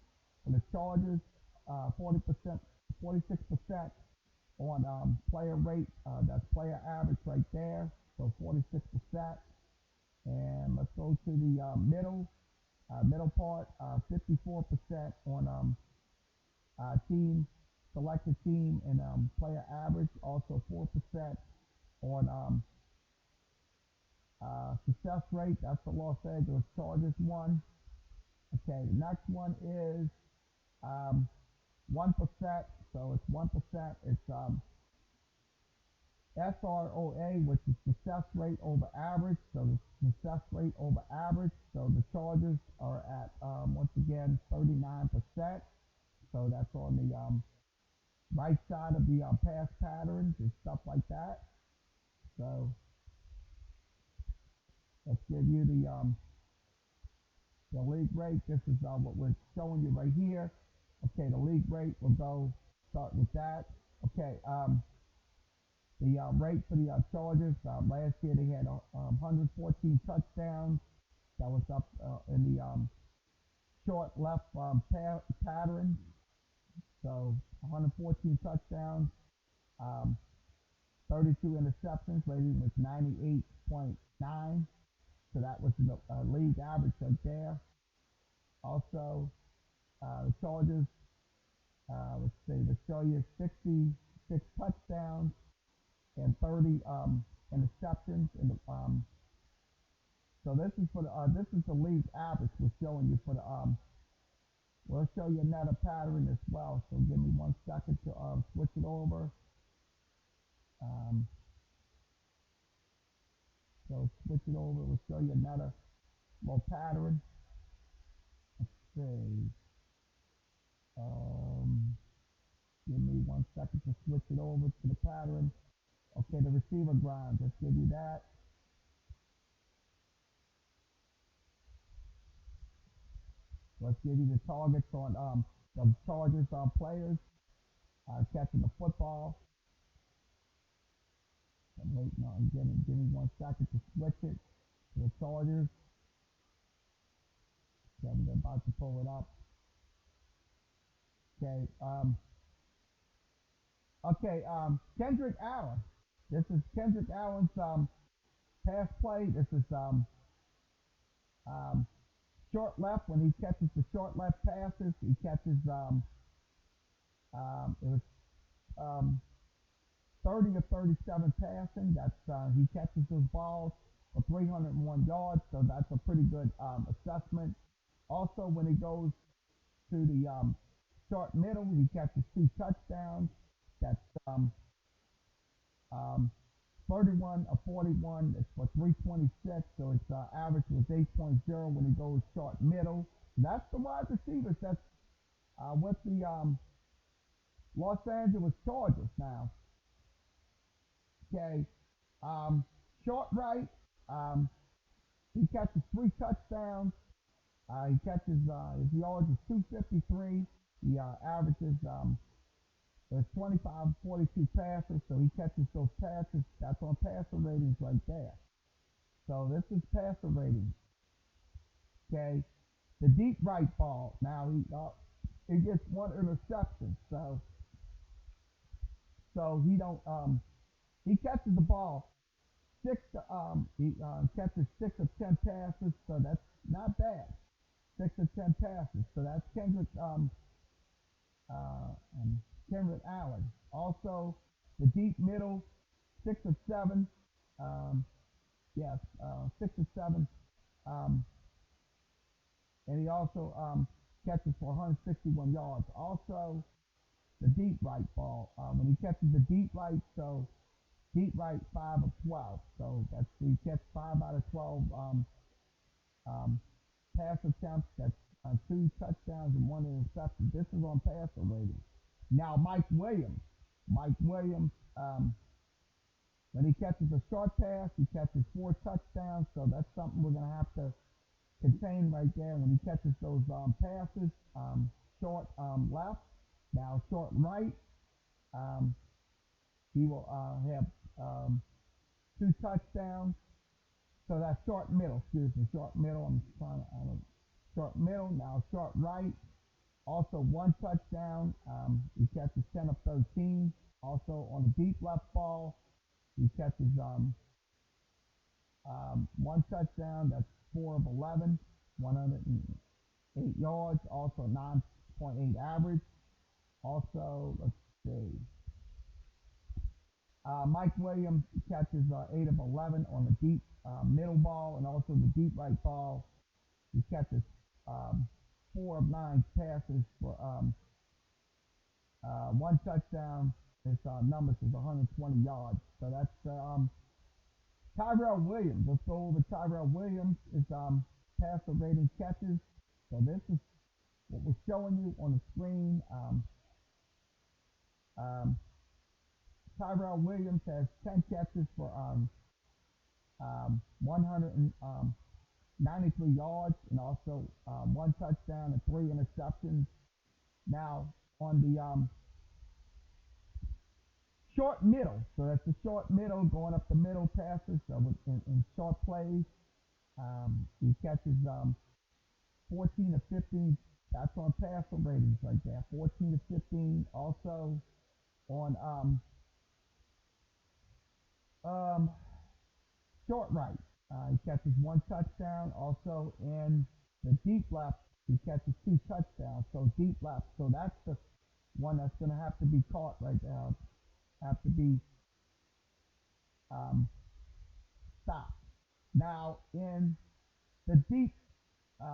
S1: the Chargers. 40%, 46% on player rate. That's player average right there. So 46%. And let's go to the middle part. 54% on team selected team and player average. Also 4% on success rate. That's the Los Angeles Chargers one. Okay, the next one is um, 1%. So it's 1%. It's SROA, which is success rate over average. So the success rate over average. So the Chargers are at once again 39%. So that's on the right side of the pass patterns and stuff like that. So let's give you the league rate. This is what we're showing you right here. Okay, the league rate will go start with that. Okay, the rate for the Chargers last year they had 114 touchdowns. That was up in the short left pattern. So 114 touchdowns, um, 32 interceptions, rating was 98.9. So that was the league average right there. Also, the Chargers, let's see, they show you 66 touchdowns and 30 interceptions. So this is the league average we're showing you for the we'll show you another pattern as well. So give me 1 second to switch it over. Um, so switch it over. We'll show you another little pattern. Let's see. Um, Give me 1 second to switch it over to the pattern. Okay, the receiver grind. Let's give you that. Let's give you the targets on the Chargers players catching the football. I'm waiting on give me 1 second to switch it to the Chargers. So I'm about to pull it up. Okay. Kendrick Allen. This is Kendrick Allen's pass play. This is um, short left when he catches the short left passes. He catches it was um, 30 of 37 passing. That's he catches those balls for 301 yards. So that's a pretty good assessment. Also, when he goes to the short middle, he catches 2 touchdowns. That's um, 31 of 41. It's for 326. So his average was 8.0 when he goes short middle. That's the wide receivers. That's with the Los Angeles Chargers now. Okay. Um, Short right. Um, he catches 3 touchdowns. He catches his yards is 253. He averages there's 25 42 passes, so he catches those passes. That's on passer ratings right there. So this is passer ratings. Okay, the deep right ball. Now he gets 1 interception, so he don't he catches the ball he catches 6 of 10 passes, so that's not bad. 6 of 10 passes, so that's uh, um, Kendrick Allen. Also, the deep middle, 6 of 7. Um, yes, 6 of 7. Um, and he also catches for 161 yards. Also, the deep right ball. When he catches the deep right, so deep right 5 of 12. So that's he catches 5 out of 12 um, pass attempts. That's 2 touchdowns and 1 interception. This is on passer rating. Now Mike Williams. Mike Williams, when he catches a short pass, he catches 4 touchdowns. So that's something we're gonna have to contain right there. When he catches those passes, short left, now short right, um, he will have 2 touchdowns. So that's short middle. Excuse me, short middle. I'm trying to short middle. Now short right. Also 1 touchdown. He catches 10 of 13. Also on the deep left ball, he catches 1 touchdown. That's 4 of 11, 108 yards. Also 9.8 average. Also, let's see. Mike Williams catches 8 of 11 on the deep middle ball and also the deep right ball. He catches um, 4 of 9 passes for 1 touchdown. His numbers is 120 yards. So that's Tyrell Williams. Let's go over Tyrell Williams. Is passer rating catches. So this is what we're showing you on the screen. Um, Tyrell Williams has 10 catches for 193 yards and also 1 touchdown and 3 interceptions. Now on the short middle. So that's the short middle going up the middle passes. So in short plays, he catches 14 to 15. That's on passer ratings right there. 14 to 15. Also on um, short right. He catches one touchdown. Also in the deep left, he catches two touchdowns. So deep left. So that's the one that's going to have to be caught right now. Have to be um, stopped. Now in the deep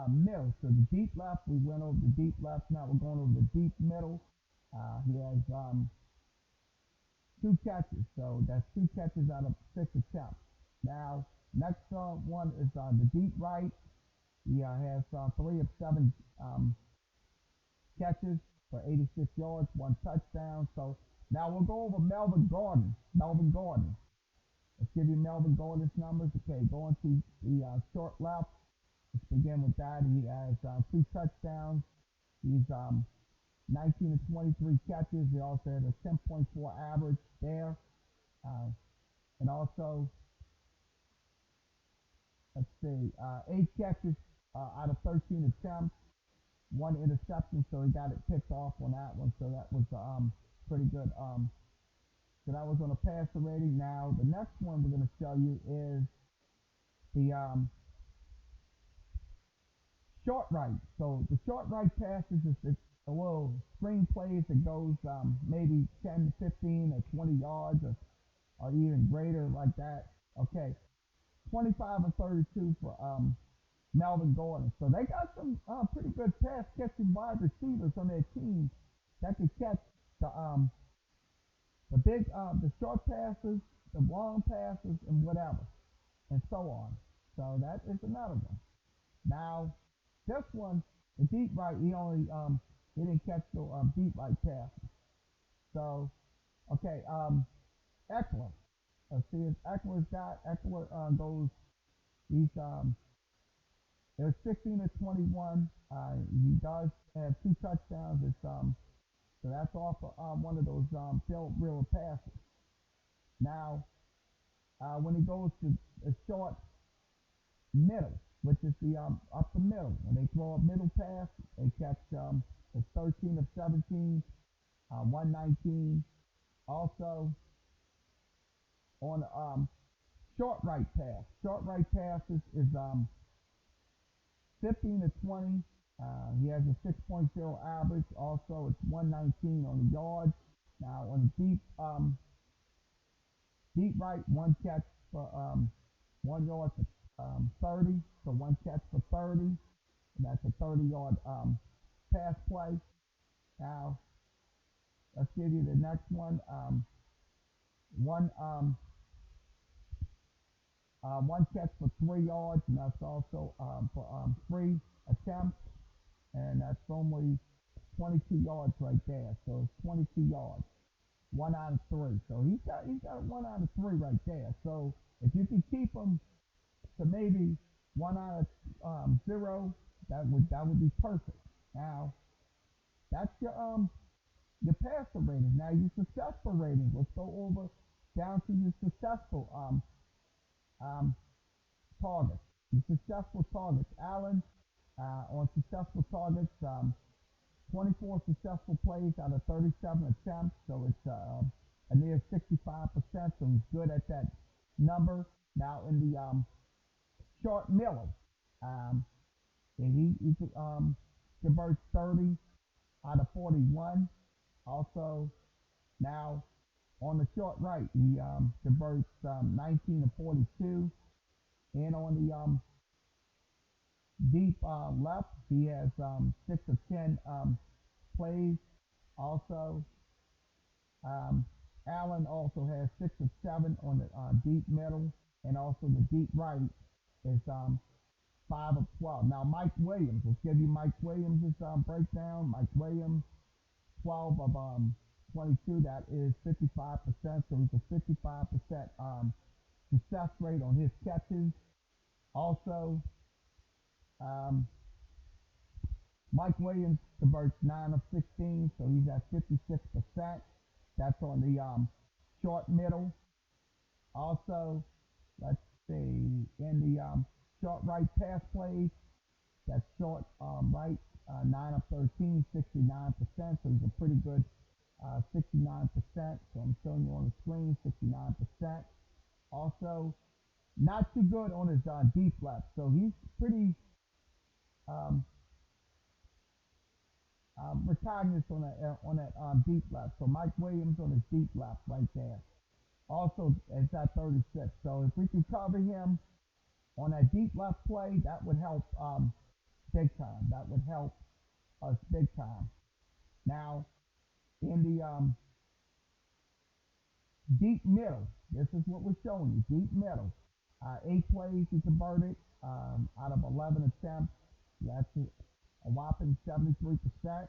S1: middle. So the deep left, we went over the deep left. Now we're going over the deep middle. He has two catches. So that's two catches out of six attempts. Now, next one is the deep right. He has three of seven catches for 86 yards, one touchdown. So now we'll go over Melvin Gordon. Melvin Gordon. Let's give you Melvin Gordon's numbers. Okay, going to the short left. Let's begin with that. He has two touchdowns. He's 19 to 23 catches. He also had a 10.4 average there. Uh, and also, let's see, eight catches out of 13 attempts, one interception, so he got it picked off on that one. So that was pretty good. So that was on a passer rating. Now, the next one we're going to show you is the short right. So the short right passes is a little screen plays that goes maybe 10 to 15 or 20 yards or even greater like that. Okay, 25 and 32 for Melvin Gordon. So they got some pretty good pass catching wide receivers on their team that can catch the big the short passes, the long passes, and whatever, and so on. So that is another one. Now, this one, the deep right, he didn't catch the deep right passes. So, okay, Eckler. Let's see if Eckler's got Eckler goes. He's there's 16 to 21. He does have two touchdowns. It's so that's off of, one of those field real passes. Now, when he goes to a short middle, which is the up the middle. When they throw a middle pass, they catch it's 13 of 17, 119. Also on short right pass. Short right passes is 15 to 20. He has a 6.0 average. Also, it's 119 on the yards. Now on the deep right, one catch for 1 yard for 30. So one catch for 30. That's a 30-yard pass play. Now, let's give you the next one. One one catch for 3 yards, and that's also for three attempts, and that's only 22 yards right there. So it's 22 yards, one out of three. So he's got one out of three right there. So if you can keep him to maybe one out of zero, that would be perfect. Now that's your passer rating. Now your successful rating. Let's go over down to your successful um, targets. Your successful targets. Allen on successful targets, 24 successful plays out of 37 attempts. So it's a near 65%. So he's good at that number. Now in the short Miller, um, he converts 30 out of 41. Also, now on the short right, he converts 19 to 42. And on the deep left, he has 6 of 10 plays. Also, um, Allen also has 6 of 7 on the deep middle. And also the deep right is 5 of 12. Now, Mike Williams, let's give you Mike Williams' breakdown. Mike Williams, 12 of 22, that is 55%. So he's a 55% success rate on his catches. Also, um, Mike Williams converts 9 of 16, so he's at 56%. That's on the short middle. Also, let's see, in the short right pass plays, that's short right, 9 of 13, 69%. So he's a pretty good 69%. So I'm showing you on the screen, 69%. Also, not too good on his deep left. So he's pretty um, protagonist on that deep left. So Mike Williams on his deep left right there. Also, it's at 36. So if we can cover him on that deep left play, that would help big time. That would help us big time. Now, in the deep middle, this is what we're showing you. Deep middle. 8 plays he converted out of 11 attempts. That's a whopping 73%.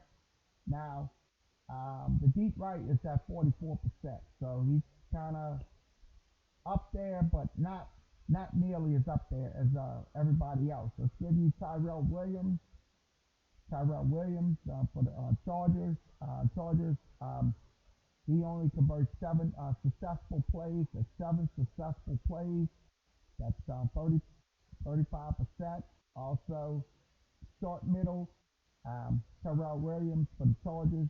S1: Now, the deep right is at 44%. So he's kind of up there, but not nearly as up there as everybody else. Let's give you Tyrell Williams. Tyrell Williams for the Chargers. Chargers. He only converts 7 successful plays. That's 7 successful plays. That's 35%. Also, short middle. Tyrell Williams for the Chargers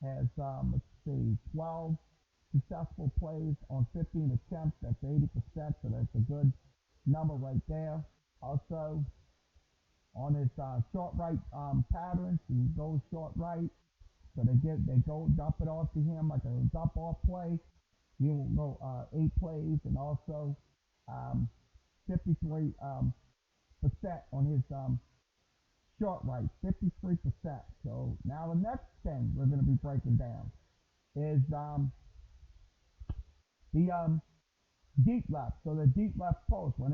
S1: has let's see, 12 successful plays on 15 attempts. That's 80%. So that's a good number right there. Also, on his short right patterns, he goes short right. So they go dump it off to him like a dump off play. He will go 8 plays and also 53 percent on his short right, 53%. So now the next thing we're going to be breaking down is the deep left. So the deep left post when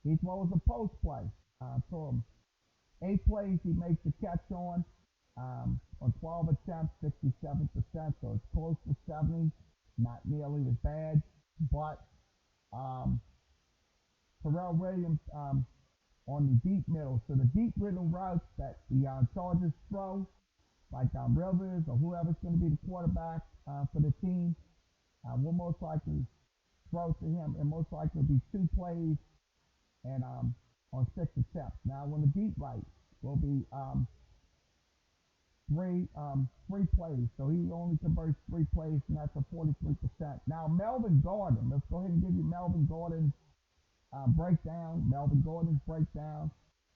S1: he throws a post play to him. 8 plays he makes the catch on 12 attempts, 67%. So it's close to 70, not nearly as bad. But um, Pharrell Williams on the deep middle. So the deep middle routes that the Chargers throw, like Rivers or whoever's going to be the quarterback for the team, will most likely throw to him and most likely be 2 plays and on 6 attempts. Now, when the deep right will be three plays, so he only converts 3 plays, and that's a 43%. Now, Melvin Gordon, let's go ahead and give you Melvin Gordon's breakdown. Melvin Gordon's breakdown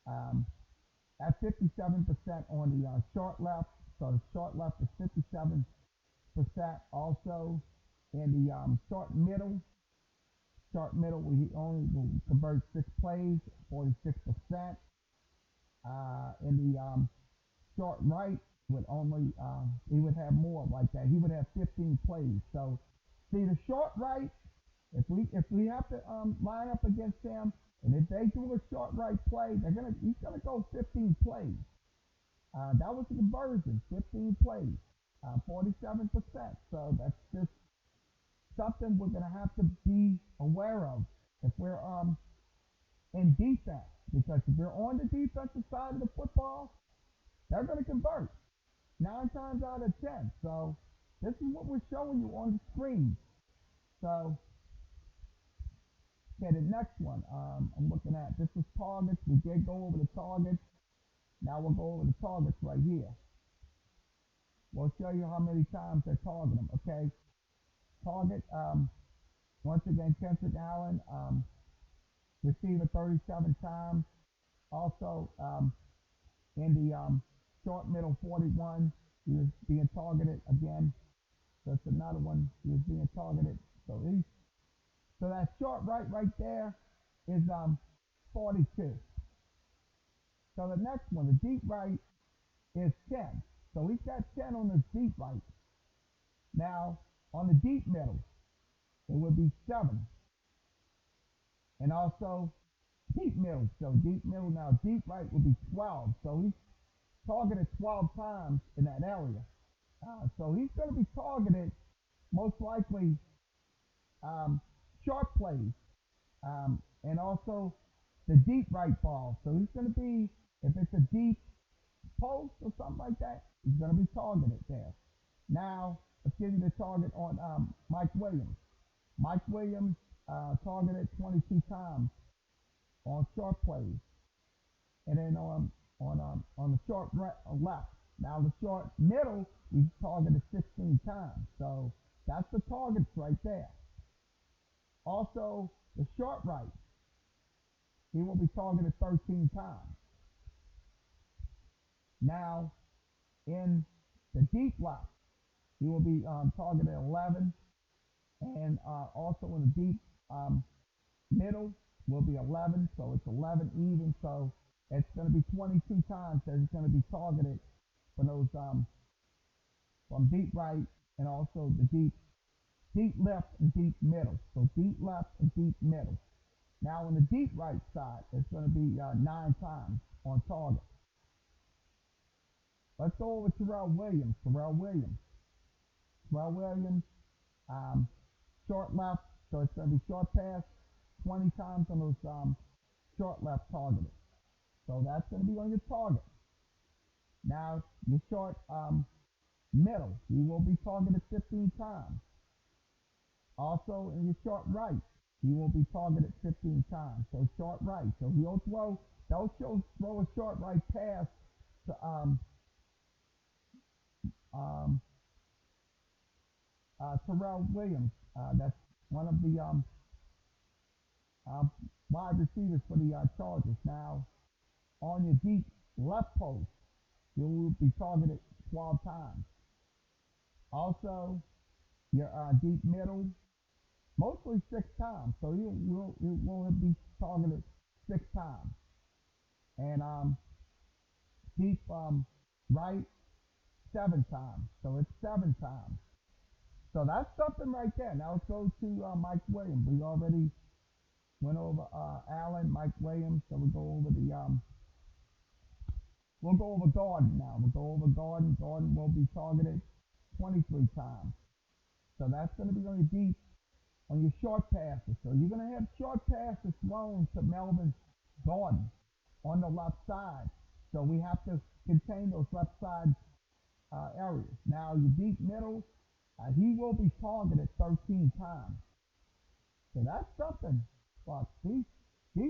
S1: at 57% on the short left. So the short left is 57%. Also, in the short middle, he only will convert 6 plays, 46%. In the short right, would only he would have more like that. He would have 15 plays. So, see the short right. If we have to line up against him, and if they do a short right play, he's gonna go 15 plays. That was the conversion, 15 plays, 47%. So that's just something we're gonna have to be aware of if we're in defense, because if we're on the defensive side of the football, they're gonna convert 9 times out of 10. So this is what we're showing you on the screen. So okay, the next one I'm looking at, this is targets. We did go over the targets. Now we'll go over the targets right here. We'll show you how many times they're targeting them. Okay, target once again, Kendrick Allen, receiver 37 times. Also in the short middle 41, he was being targeted again. That's another one. He was being targeted. So that short right there is 42. So the next one, the deep right, is 10. So he's got 10 on the deep right. Now on the deep middle, it would be 7. And also deep middle. So deep middle now, deep right would be 12. So he's targeted 12 times in that area. So he's going to be targeted most likely short plays and also the deep right ball. So he's going to be, if it's a deep post or something like that, he's going to be targeted there. Now, let's give you the target on Mike Williams. Mike Williams targeted 22 times on short plays, and then on the short right, left. Now the short middle, we targeted 16 times. So that's the targets right there. Also, the short right, he will be targeted 13 times. Now, in the deep left, he will be targeted 11, and also in the deep middle will be 11, so it's 11 even. So it's going to be 22 times that he's going to be targeted for those from deep right and also the deep left and deep middle. So deep left and deep middle. Now on the deep right side, it's going to be 9 times on target. Let's go over Terrell Williams. Terrell Williams, um, short left, so it's going to be short pass 20 times on those short left targeted. So that's going to be on your target. Now your short middle, he will be targeted 15 times. Also in your short right, he will be targeted 15 times. So short right. So he'll throw a short right pass to um, Terrell Williams. That's one of the uh, wide receivers for the Chargers. Now on your deep left post, you will be targeted 12 times. Also, your deep middle, mostly 6 times. So you will be targeted 6 times. And deep right, 7 times. So it's 7 times. So that's something right there. Now let's go to Mike Williams. We already went over Allen, Mike Williams. So we'll go over Gordon now. We'll go over Gordon. Gordon will be targeted 23 times. So that's going to be on your deep, on your short passes. So you're going to have short passes thrown to Melvin Gordon on the left side. So we have to contain those left side areas. Now your deep middle, he will be targeted 13 times. So that's something, folks. These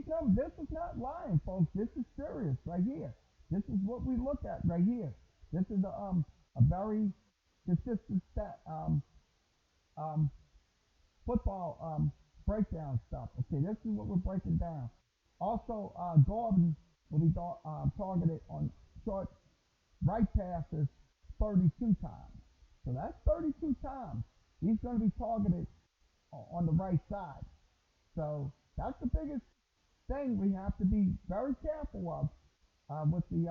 S1: numbers, this is not lying, folks. This is serious right here. This is what we look at right here. This is a very consistent um, football breakdown stuff. Okay, this is what we're breaking down. Also, Gordon will be targeted on short right passes 32 times. So that's 32 times. He's going to be targeted on the right side. So that's the biggest thing we have to be very careful of with the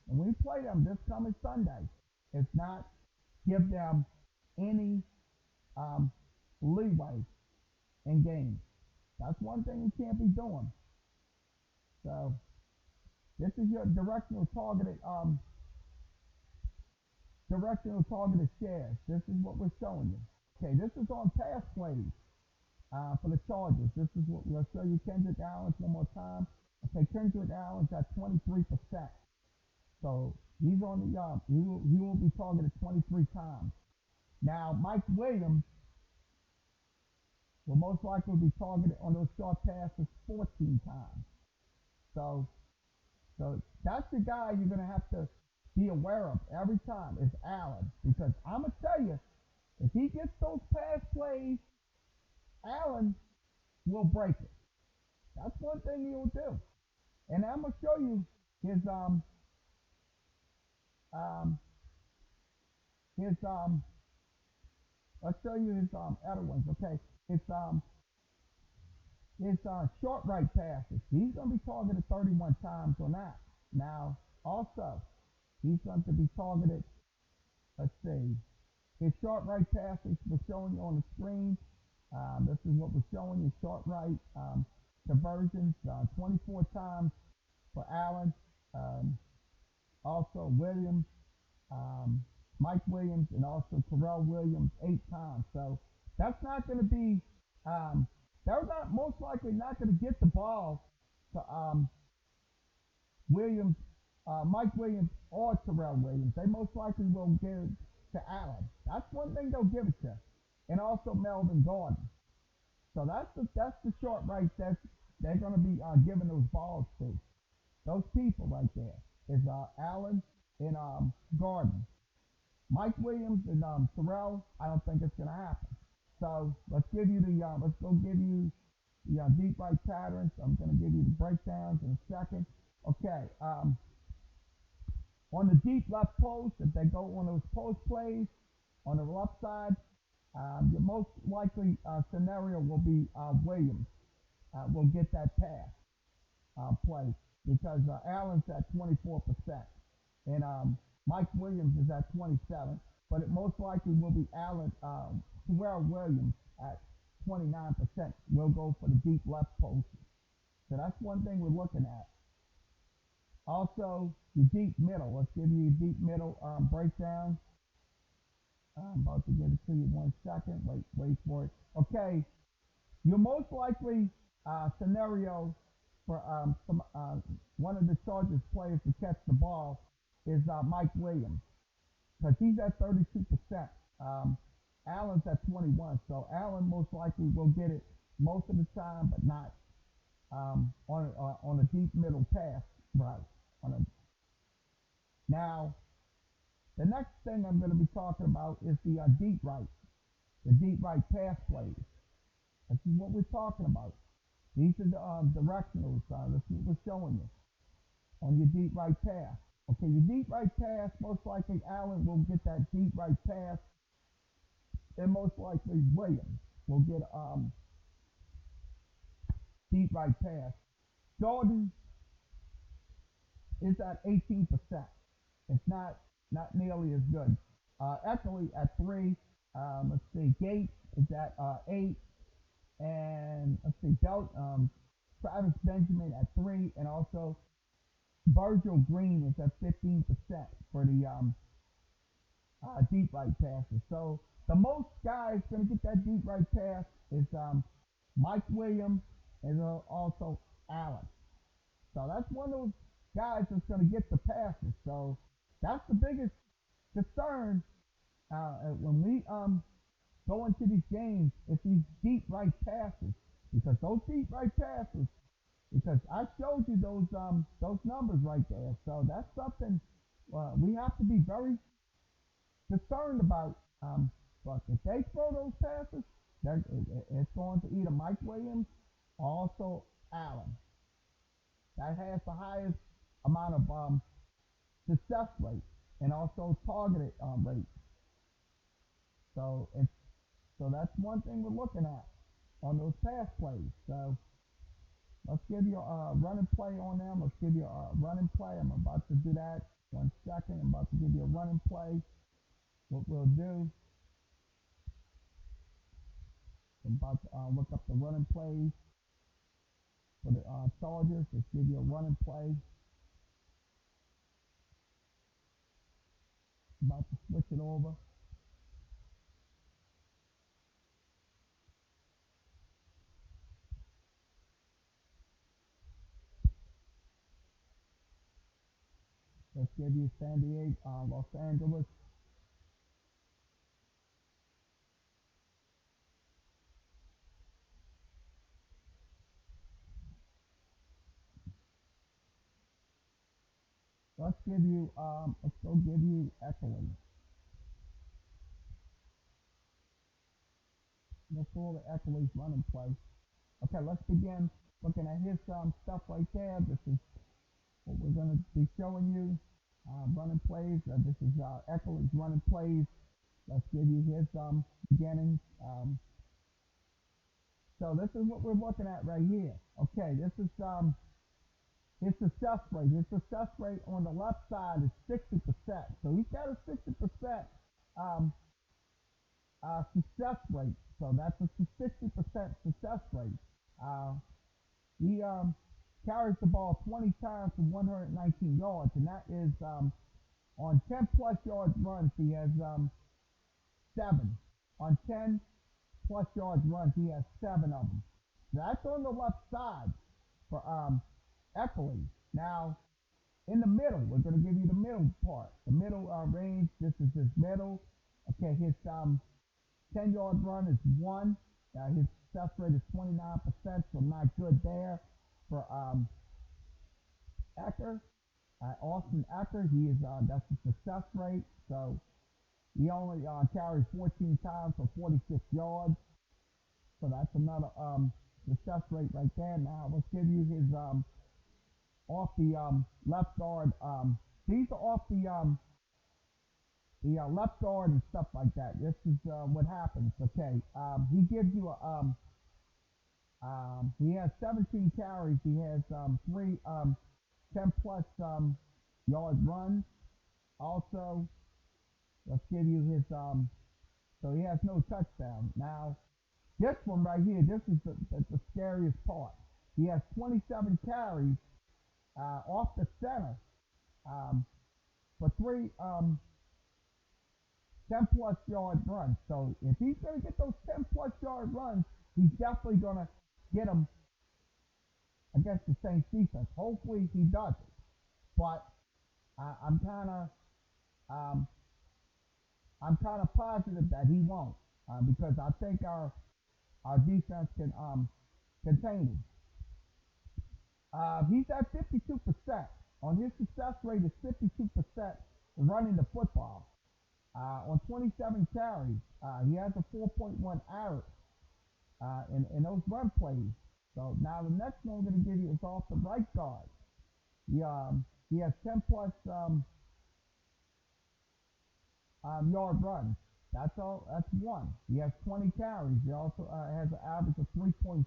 S1: when we play them this coming Sunday. It's not give them any leeway in games. That's one thing we can't be doing. So this is your directional targeted shares. This is what we're showing you. Okay, this is on pass plays for the Chargers. This is what we'll show you. Kendrick Allen one more time. Okay, Kendrick Allen's at 23%. So he's on the he will be targeted 23 times. Now Mike Williams will most likely be targeted on those short passes 14 times. So so that's the guy you're gonna have to be aware of every time is Allen, because I'm gonna tell you, if he gets those pass plays, Allen will break it. That's one thing he'll do. And I'm gonna show you his um his let's show you his other ones. Okay, his short right passes. He's gonna be targeted 31 times on that. Now also he's going to be targeted. Let's see. His short right passes we're showing you on the screen. This is what we're showing you. Short right conversions 24 times for Allen. Also Williams, Mike Williams, and also Terrell Williams 8 times. So that's not going to be. They're not most likely not going to get the ball to Williams, Mike Williams, or Terrell Williams. They most likely will get to Allen. That's one thing they'll give it to. And also Melvin Gordon. So that's the short right that they're going to be giving those balls to. Those people right there is Allen and Gordon. Mike Williams and Terrell, I don't think it's going to happen. So let's go give you the deep right patterns. I'm going to give you the breakdowns in a second. Okay, on the deep left post, if they go on those post plays on the left side, the most likely scenario will be Williams will get that pass play because Allen's at 24% and Mike Williams is at 27, but it most likely will be Allen, Terrell Williams at 29% will go for the deep left post. So that's one thing we're looking at. Also, the deep middle. Let's give you a deep middle breakdown. I'm about to give it to you 1 second. Wait for it. Okay, your most likely scenario for one of the Chargers players to catch the ball is Mike Williams because he's at 32%. Allen's at 21, so Allen most likely will get it most of the time, but not on a deep middle pass, right? On a, now, the next thing I'm going to be talking about is the deep right pass plays. This is what we're talking about. These are the directionals. This is what we're showing you on your deep right pass. Okay, your deep right pass, most likely Allen will get that deep right pass, and most likely Williams will get deep right pass. Jordan is at 18%. It's not nearly as good. Eckley at 3. Let's see, Gates is at 8, and let's see, Travis Benjamin at 3, and also Virgil Green is at 15% for the deep right passes. So the most guys going to get that deep right pass is Mike Williams and also Allen. So that's one of those guys that's going to get the passes. So that's the biggest concern when we go into these games is these deep right passes because those deep right passes because I showed you those numbers right there. So that's something we have to be very concerned about. But if they throw those passes, it's going to either Mike Williams or also Allen. That has the highest amount of success rate and also targeted rate. So that's one thing we're looking at on those pass plays. So let's give you a running play on them. Let's give you a running play. I'm about to do that. 1 second. I'm about to give you a running play. What we'll do, I'm about to look up the running plays for the Chargers. Let's give you a running play. I'm about to switch it over. Let's give you San Diego, Los Angeles. Let's go give you Echelon. Let's go over Echelon's running play. Okay, let's begin looking at his stuff right there. This is what we're going to be showing you. Running plays. This is Echelon's running plays. Let's give you his beginnings. So this is what we're looking at right here. Okay, this is his success rate. His success rate on the left side is 60%. So he's got a 60% um, success rate. So that's a 60% success rate. Uh, he carries the ball 20 times for 119 yards, and that is on 10 plus yard runs. He has 7. On 10 plus yard runs, he has 7 of them. That's on the left side for Eckley. Now, in the middle, we're going to give you the middle part. The middle range, this is his middle. Okay, his 10-yard run is one. His success rate is 29%, so not good there for Ecker. Austin Ecker, he is that's the success rate. So he only carried 14 times for 46 yards. So that's another success rate right there. Now let's give you his off the left guard. These are off the left guard and stuff like that. This is what happens. Okay, he gives you a he has 17 carries. He has three 10 plus yard runs. Also, let's give you his so he has no touchdown. Now this one right here, this is the scariest part. He has 27 carries off the center um, for three 10 plus yard runs. So if he's going to get those 10 plus yard runs, he's definitely going to get them against the Saints defense. Hopefully he does it. But I'm kind of um, I'm kind of positive that he won't because I think our defense can contain him. He's at 52%. On his success rate is 52% running the football. On 27 carries, he has a 4.1 average in those run plays. So now the next one I'm going to give you is off the right guard. He has 10 plus yard runs. That's all. That's one. He has 20 carries. He also has an average of 3.7.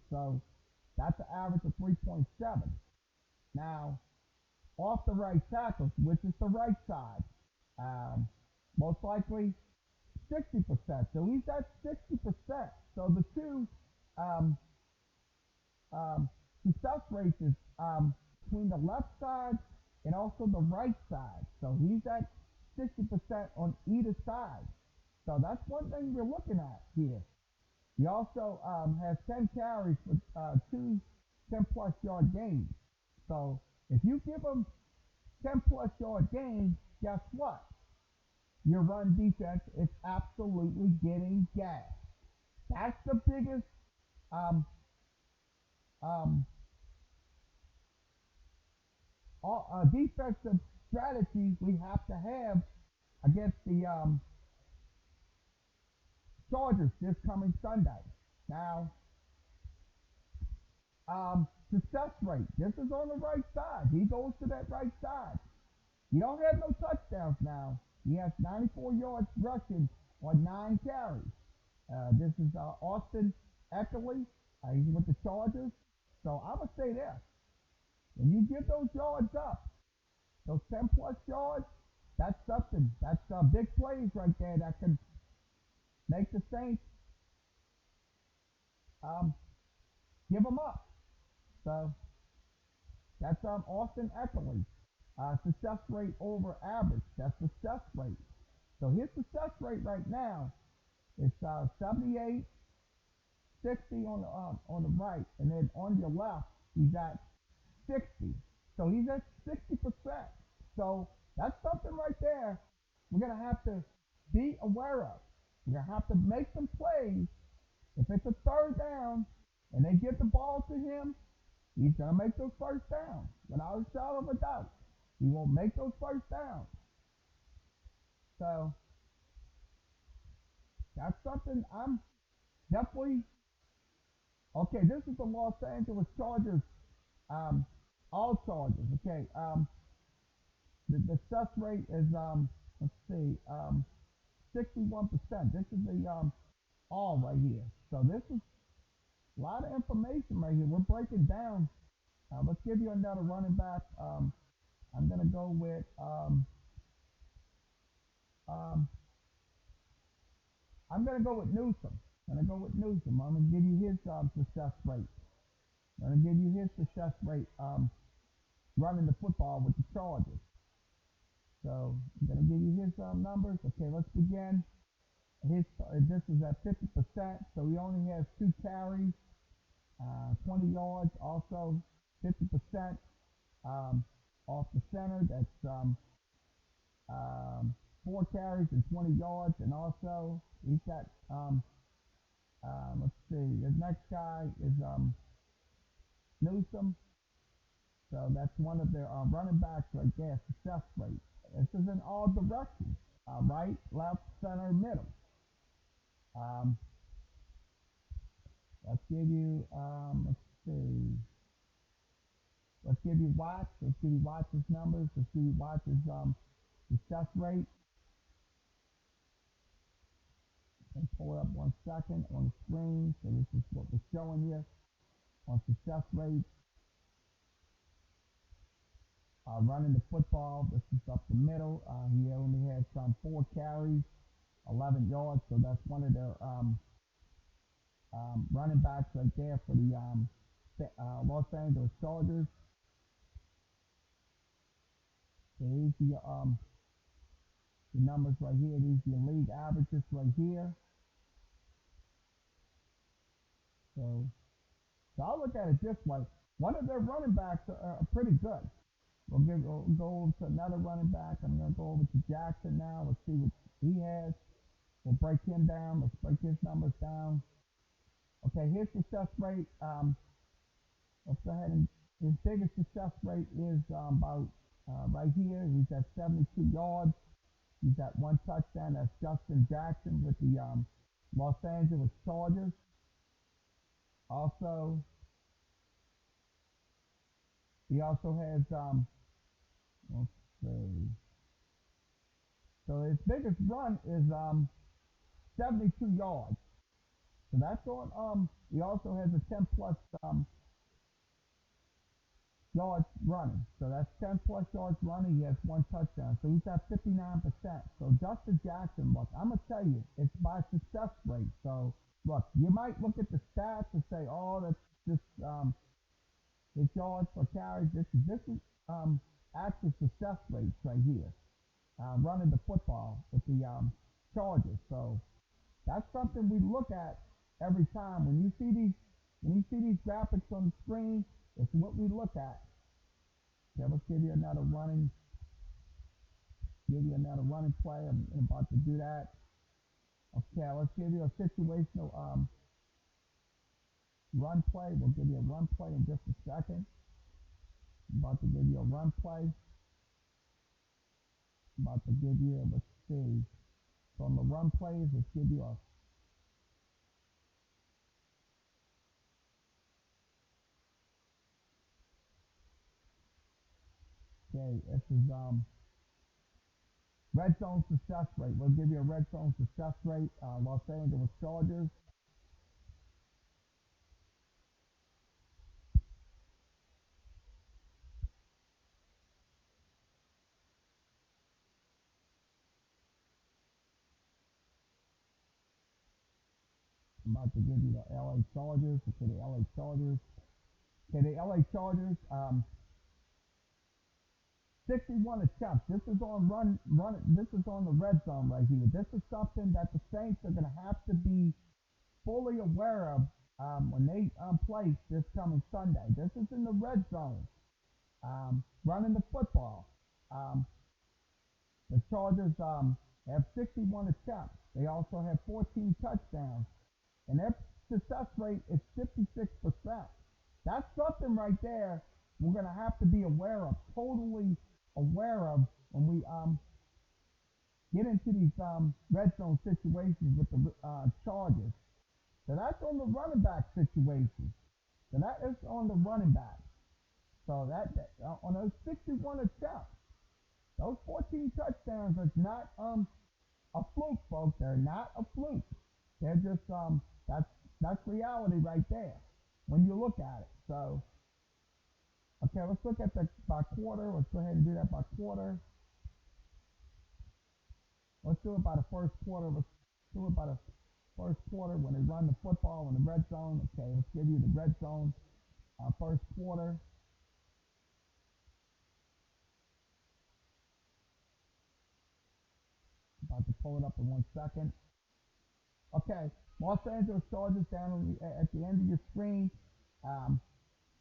S1: So that's an average of 3.7. Now off the right tackle, which is the right side, um, most likely 60%. So he's at 60%. So the two um, um, success rates is between the left side and also the right side. So he's at 60% on either side. So that's one thing we're looking at here. He also has 10 carries for two 10 plus yard gains. So if you give him 10 plus yard gains, guess what? Your run defense is absolutely getting gas. That's the biggest um, um, defensive strategy we have to have against the Chargers this coming Sunday. Now, success rate. This is on the right side. He goes to that right side. He don't have no touchdowns now. He has 94 yards rushing on 9 carries. This is Austin Eckerly. He's with the Chargers. So I would say this. When you get those yards up, those 10 plus yards, that's something. That's big plays right there that can make the Saints um, give them up. So that's Austin Eckerly. Success rate over average. That's success rate. So his success rate right now is 78, 60 on the right, and then on your left he's at 60. So he's at 60%. So that's something right there we're gonna have to be aware of. We're gonna have to make some plays. If it's a third down and they give the ball to him, he's gonna make those first downs without a shadow of a doubt. He will make those first downs. So that's something I'm definitely okay. This is the Los Angeles Chargers, um, all Chargers. Okay, the success rate is let's see, 61%. This is the all right here. So this is a lot of information right here. We're breaking down. Let's give you another running back. I'm gonna go with um, I'm gonna go with Newsom. I'm gonna give you his success rate. I'm gonna give you his success rate running the football with the Chargers. So I'm gonna give you his numbers. Okay, let's begin. This is at 50%, so he only has 2 carries, 20 yards. Also 50% off the center. That's four carries and 20 yards, and also he's got let's see, the next guy is Newsom. So that's one of their running backs right there, success rate. This is in all directions, right, left, center, middle. Um, let's give you, let's see, let's give you Watts. Let's give you Watts' numbers. Let's give you Watts' success rate. And pull it up 1 second on the screen. So this is what we're showing you on success rate. Running the football, this is up the middle. He only had some four carries, 11 yards. So that's one of their running backs right there for the Los Angeles Chargers. So here's the numbers right here. These are the league averages right here. So I'll look at it this way. One of their running backs are pretty good. We'll go over to another running back. I'm going to go over to Jackson now. Let's see what he has. We'll break him down. Let's break his numbers down. Okay, his success rate. Let's go ahead and his biggest success rate is about right here. He's at 72 yards. He's got one touchdown. That's Justin Jackson with the Los Angeles Chargers. Also, he also has let's see. So his biggest run is 72 yards. So that's on. He also has a 10 plus yards running. So that's 10 plus yards running. He has one touchdown. So he's at 59%. So Justin Jackson, look, I'm gonna tell you, it's by success rate. So look, you might look at the stats and say, oh, that's just his yards per carry. This is actual success rates right here. Running the football with the Chargers. So that's something we look at every time. When you see these graphics on the screen, it's what we look at. Okay, let's give you another running play. I'm about to do that. Okay, let's give you a situational run play. We'll give you a run play in just a second. I'm about to give you a run play. I'm about to give you, let's see. So on the run plays, let's give you a okay, this is red zone success rate. We'll give you a red zone success rate. Los Angeles Chargers. I'm about to give you the LA Chargers. Okay, the LA Chargers. Okay, the LA Chargers. 61 attempts. This is on run. This is on the red zone right here. This is something that the Saints are going to have to be fully aware of when they play this coming Sunday. This is in the red zone. Running the football. The Chargers have 61 attempts. They also have 14 touchdowns. And their success rate is 56%. That's something right there we're going to have to be aware of, totally aware of when we get into these red zone situations with the Chargers. So that's on the running back situation. So that is on the running back. So that on those 61 attempts, those 14 touchdowns are not a fluke, folks. They're not a fluke. They're just that's reality right there when you look at it. So okay, let's look at the by quarter. Let's go ahead and do that by quarter. Let's do it by the first quarter. Let's do it by the first quarter when they run the football in the red zone. Okay, let's give you the red zone first quarter. About to pull it up in 1 second. Okay, Los Angeles Chargers down at the end of your screen.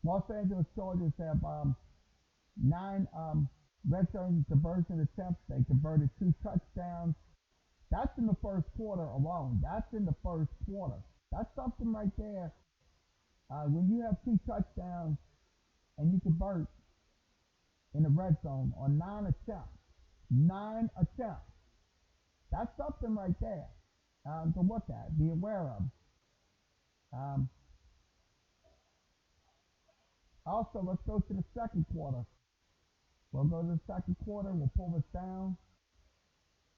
S1: Los Angeles Chargers have nine red zone conversion attempts. They converted 2 touchdowns. That's in the first quarter alone. That's in the first quarter. That's something right there. When you have 2 touchdowns and you convert in the red zone on 9 attempts, that's something right there to look at, be aware of. Um, Also, let's go to the second quarter. We'll go to the second quarter. We'll pull this down.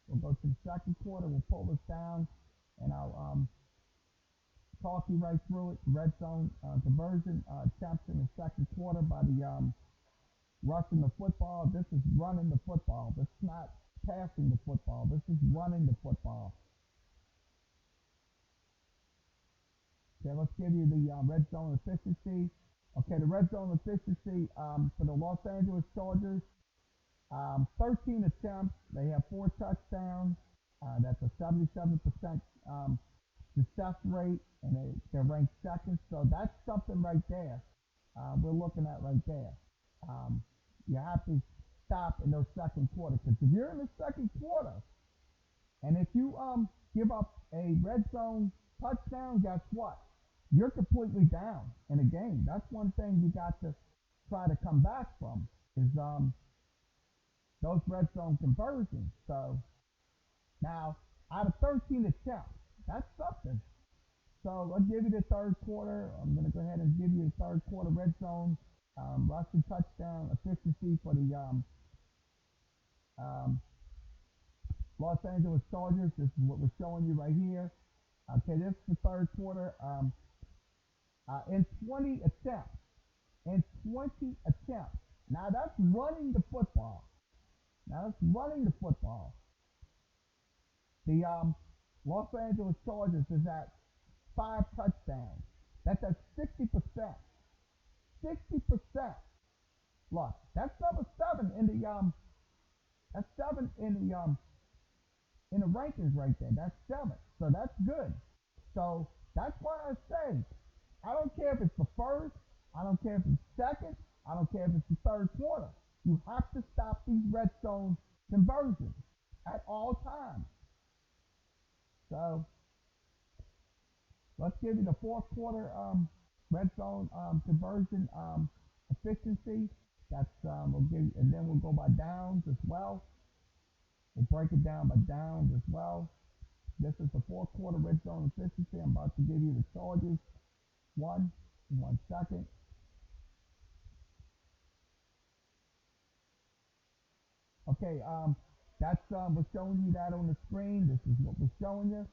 S1: We'll go to the second quarter. We'll pull this down, and I'll talk you right through it. Red zone conversion attempts in the second quarter by the rushing the football. This is running the football. This is not passing the football. This is running the football. Okay, let's give you the red zone efficiency. Okay, the red zone efficiency for the Los Angeles Chargers, 13 attempts. They have 4 touchdowns. That's a 77% success rate, and they're ranked second. So that's something right there we're looking at right there. Um, you have to stop in those second quarter because if you're in the second quarter and if you give up a red zone touchdown, guess what? You're completely down in a game. That's one thing you got to try to come back from is those red zone conversions. So now out of 13 attempts, that's something. So I'll give you the third quarter. I'm going to go ahead and give you the third quarter red zone rushing touchdown efficiency for the um, Los Angeles Chargers. This is what we're showing you right here. Okay, this is the third quarter. In 20 attempts, in 20 attempts. Now that's running the football. Now that's running the football. The Los Angeles Chargers is at 5 touchdowns. That's at 60%. 60%. Look, that's number seven in the that's seven in the rankings right there. That's seven. So that's good. So that's why I say I don't care if it's the first, I don't care if it's second, I don't care if it's the third quarter. You have to stop these red zone conversions at all times. So let's give you the fourth quarter red zone conversion efficiency. That's we'll give, and then we'll go by downs as well. We'll break it down by downs as well. This is the fourth quarter red zone efficiency. I'm about to give you the Chargers one in 1 second. Okay, that's we're showing you that on the screen. This is what we're showing you.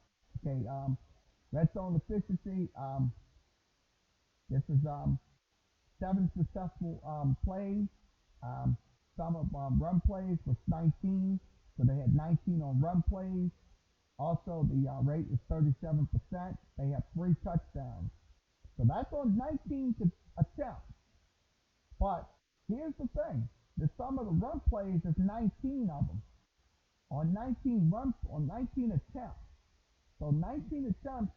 S1: Okay, red zone efficiency. This is 7 successful plays. Um, some of run plays was 19, so they had 19 on run plays. Also, the rate is 37%. They have 3 touchdowns. So that's on 19 attempts. But here's the thing: the sum of the run plays is 19 of them on 19 attempts. So 19 attempts,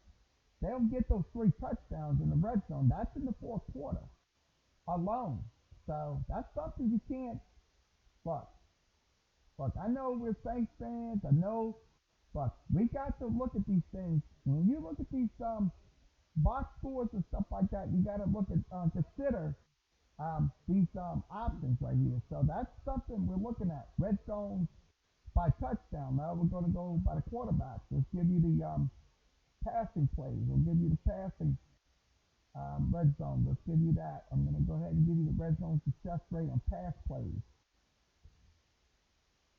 S1: they'll get those 3 touchdowns in the red zone. That's in the fourth quarter alone. So that's something you can't. Look, look. I know we're Saints fans. I know, but we got to look at these things. When you look at these box scores and stuff like that, you got to look at consider these options right here. So that's something we're looking at. Red zone by touchdown. Now we're going to go by the quarterbacks. Let's give you the passing plays. We'll give you the passing red zone. Let's give you that. I'm going to go ahead and give you the red zone success rate on pass plays.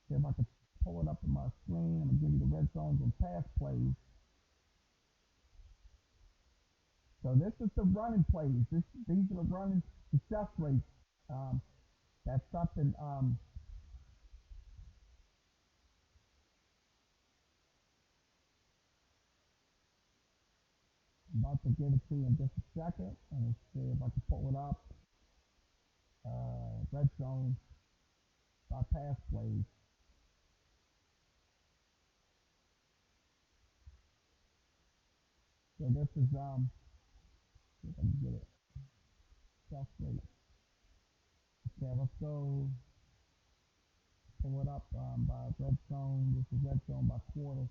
S1: See if I can pull it up on my screen. I'm going to give you the red zones on pass plays. So this is the running plays. These are the running success rates. Um, that's something I'm about to give it to you in just a second. And let's see if I can pull it up. Red zone by pass plays. So this is see if I can get it. Success rate. Okay, let's go. pull it up by red zone. This is red zone by quarter.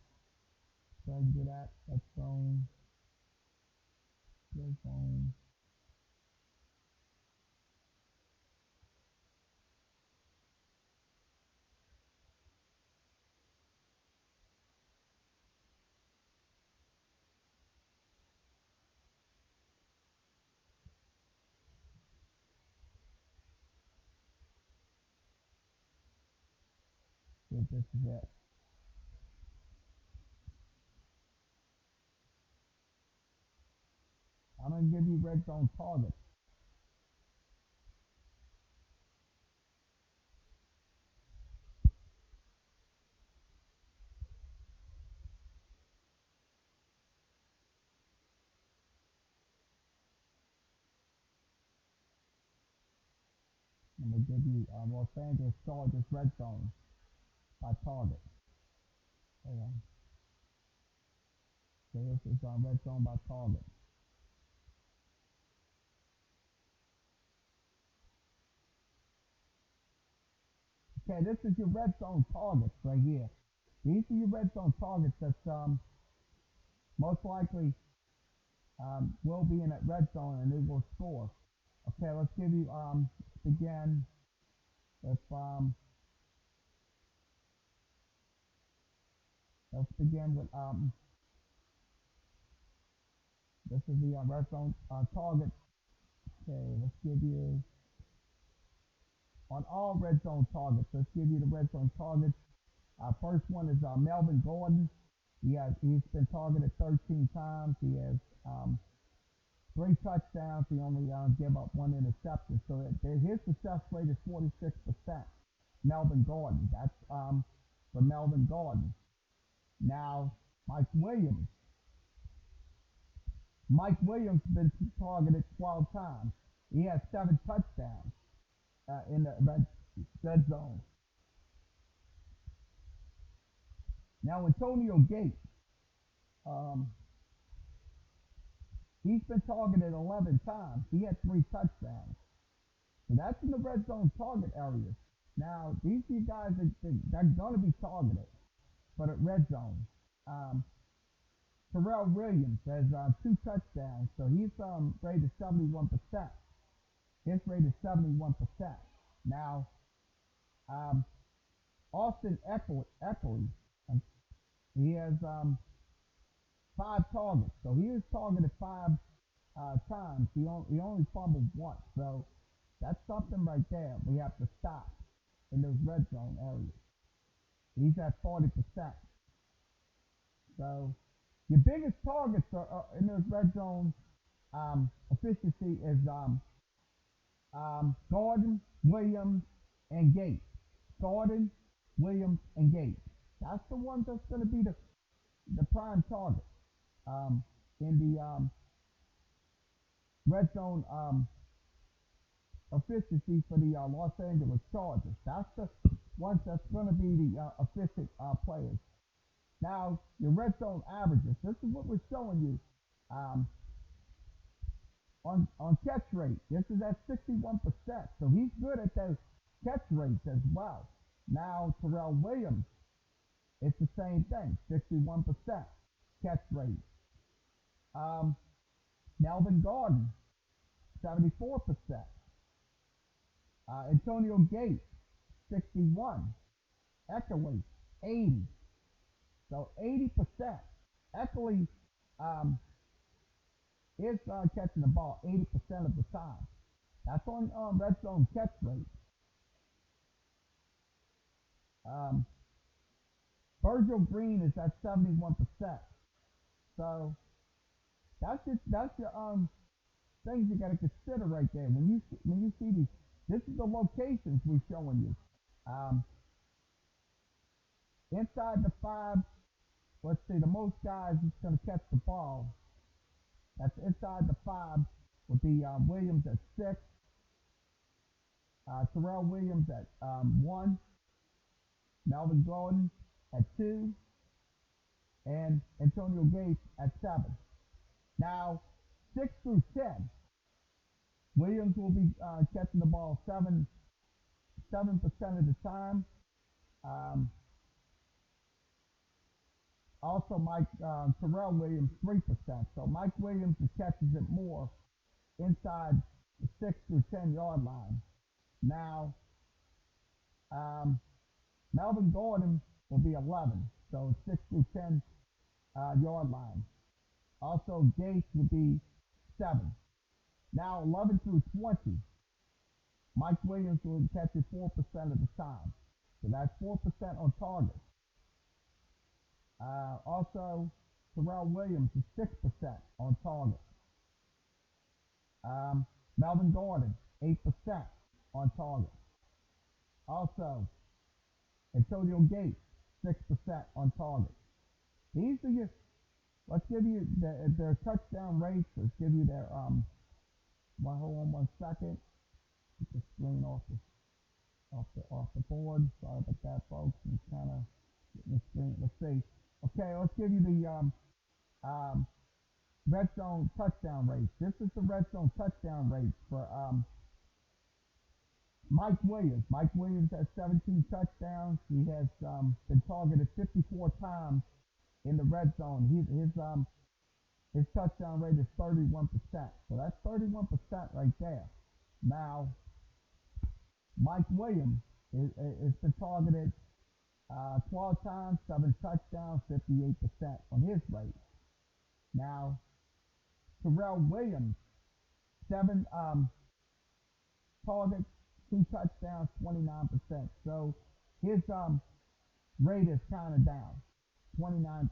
S1: So I can do that. Red zone. If this is it. I'm gonna give you red zone targets. I'm gonna give you Los Angeles Chargers red zone by target. Hold on. So this is red zone by target. Okay, this is your red zone targets right here. These are your red zone targets that's most likely will be in that red zone and they will score. Okay, let's give you begin with let's begin with this is the red zone target. Okay, let's give you on all red zone targets. Let's give you the red zone targets. First one is Melvin Gordon. He's been targeted 13 times. He has 3 touchdowns. He only gave up 1 interception. So his success rate is 46%. Melvin Gordon. That's for Melvin Gordon. Now Mike Williams. Mike Williams has been targeted 12 times. He has 7 touchdowns in the red zone. Now Antonio Gates. Um, he's been targeted 11 times. He had 3 touchdowns. So that's in the red zone target area. Now these are guys that are going to be targeted for the red zone. Um, Terrell Williams has 2 touchdowns, so he's rated 71%. His rate is 71%. Now, Austin Eckley, he has 5 targets, so he was targeted 5 times. He only fumbled once, so that's something right there. We have to stop in those red zone areas. He's at 40%. So your biggest targets in those red zone efficiency is Gordon, Williams, and Gates. Gordon, Williams, and Gates. That's the one that's going to be the prime target in the red zone efficiency for the Los Angeles Chargers. That's the ones that's going to be the efficient players. Now, your red zone averages. This is what we're showing you on catch rate. This is at 61%. So he's good at those catch rates as well. Now, Terrell Williams, it's the same thing, 61% catch rate. Um, Melvin Gordon, 74%. Antonio Gates, 61. Eckley, 80. So 80%. Eckley is catching the ball 80% of the time. That's on red zone catch rate. Um, Virgil Green is at 71%. So that's your things you got to consider right there when you see these. This is the locations we're showing you. Inside the 5, let's see, the most guys that's going to catch the ball. That's inside the 5 would be Williams at 6, Terrell Williams at 1, Melvin Gordon at 2, and Antonio Gates at 7. Now, 6 through 10, Williams will be catching the ball 7% of the time. Um, Also, Terrell Williams 3%. So Mike Williams catches it more inside the 6 through 10 yard line. Now, um, Melvin Gordon will be 11, so 6 through 10 yard line. Also, Gates will be 7. Now, 11 through 20, Mike Williams will catch it 4% of the time. So that's 4% on target. Also, Terrell Williams is 6% on target. Um, Melvin Gordon, 8% on target. Also, Antonio Gates, 6% on target. These are your, let's give you their touchdown rates. Let's give you their, hold on 1 second. Get the screen off the board. Sorry about that, folks. I'm kind of getting the screen. Let's see. Okay, let's give you the um, red zone touchdown rates. This is the red zone touchdown rates for Mike Williams. Mike Williams has 17 touchdowns. He has been targeted 54 times in the red zone. His touchdown rate is 31%. So that's 31% right there. Now, Mike Williams has been targeted 12 times, 7 touchdowns, 58% on his rate. Now, Terrell Williams, 7 targets, 2 touchdowns, 29%. So his rate is kind of down, 29%.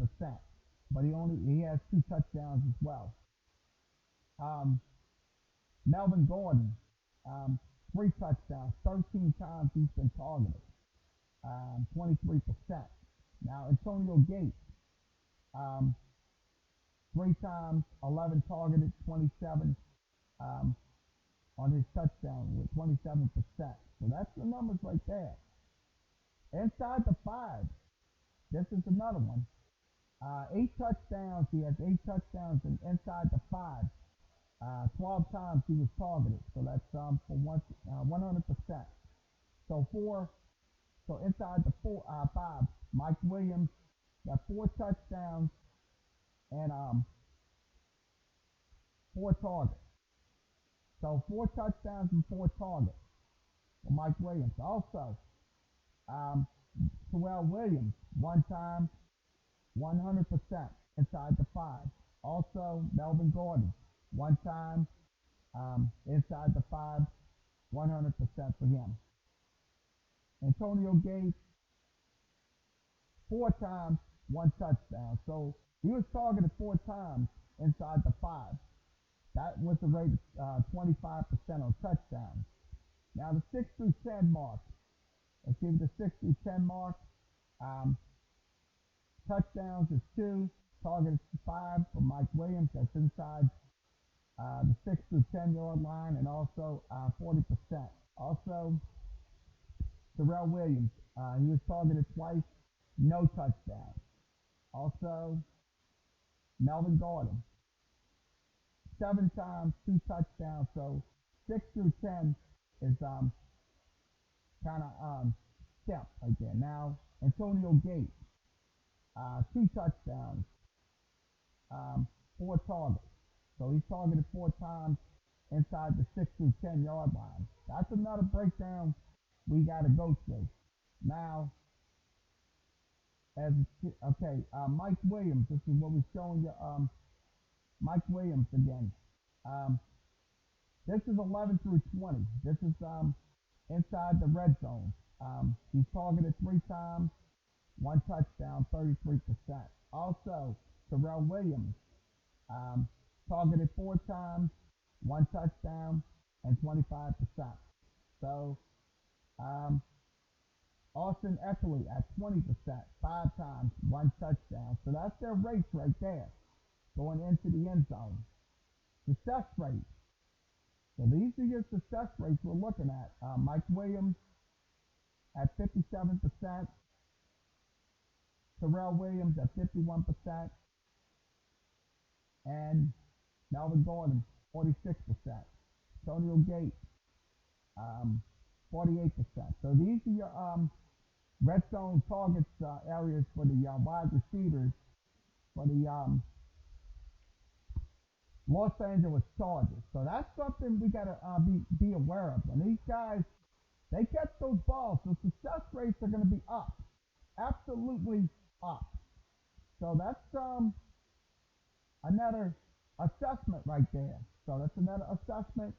S1: But he has 2 touchdowns as well. Um, Melvin Gordon, 3 touchdowns, 13 times he's been targeted, 23%. Now Antonio Gates, um, 3 times, 11 targeted, 27 on his touchdown with 27%. So that's the numbers right there. Inside the 5, this is another one. 8 touchdowns. He has 8 touchdowns inside the 5. 12 times he was targeted. So that's for 100%. So inside the 5, Mike Williams got 4 touchdowns and 4 targets. So 4 touchdowns and 4 targets for Mike Williams. Also, um, Terrell Williams, 1 time, 100% inside the 5. Also, Melvin Gordon, 1 time, inside the 5, 100% for him. Antonio Gates, 4 times, 1 touchdown. So he was targeted 4 times inside the 5. That was the rate of 25% on touchdowns. Now the 6 through 10 mark. Let's give the 6 through 10 mark. Um, Touchdowns is 2. Targets 5 for Mike Williams. That's inside the 6 through 10 yard line, and also 40%. Also, Terrell Williams. He was targeted twice. No touchdown. Also, Melvin Gordon. 7 times, 2 touchdowns. So 6 through 10 is kind of stepped right there. Now Antonio Gates, 2 touchdowns, 4 targets. So he's targeted 4 times inside the 6 through 10 yard line. That's another breakdown we got to go through. Now, Mike Williams. This is what we're showing you. Mike Williams again. Um, this is 11 through 20. This is inside the red zone. He's targeted 3 times, 1 touchdown, 33%. Also, Terrell Williams, targeted 4 times, 1 touchdown, and 25%. So, Austin Eckley at 20%, 5 times, 1 touchdown. So that's their rates right there, going into the end zone. Success rate. So these are your success rates we're looking at. Mike Williams at 57%, Terrell Williams at 51%, and Melvin Gordon 46%. Antonio Gates 48%. So these are your red zone targets areas for the wide receivers for the Los Angeles Chargers. So that's something we gotta be aware of. When these guys they catch those balls, the success rates are going to be up, absolutely up. So that's another assessment right there. So that's another assessment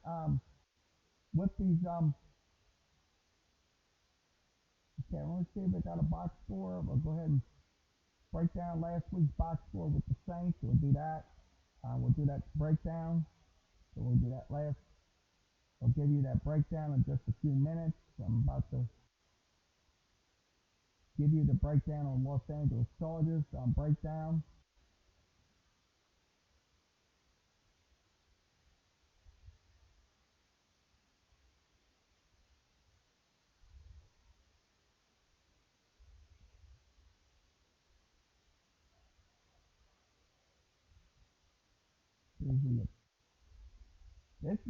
S1: with these. Okay, let me see if I got a box score. We'll go ahead and break down last week's box score with the Saints. We'll do that. We'll do that breakdown. So we'll do that last. I'll give you that breakdown in just a few minutes. I'm about to give you the breakdown on Los Angeles Chargers breakdown.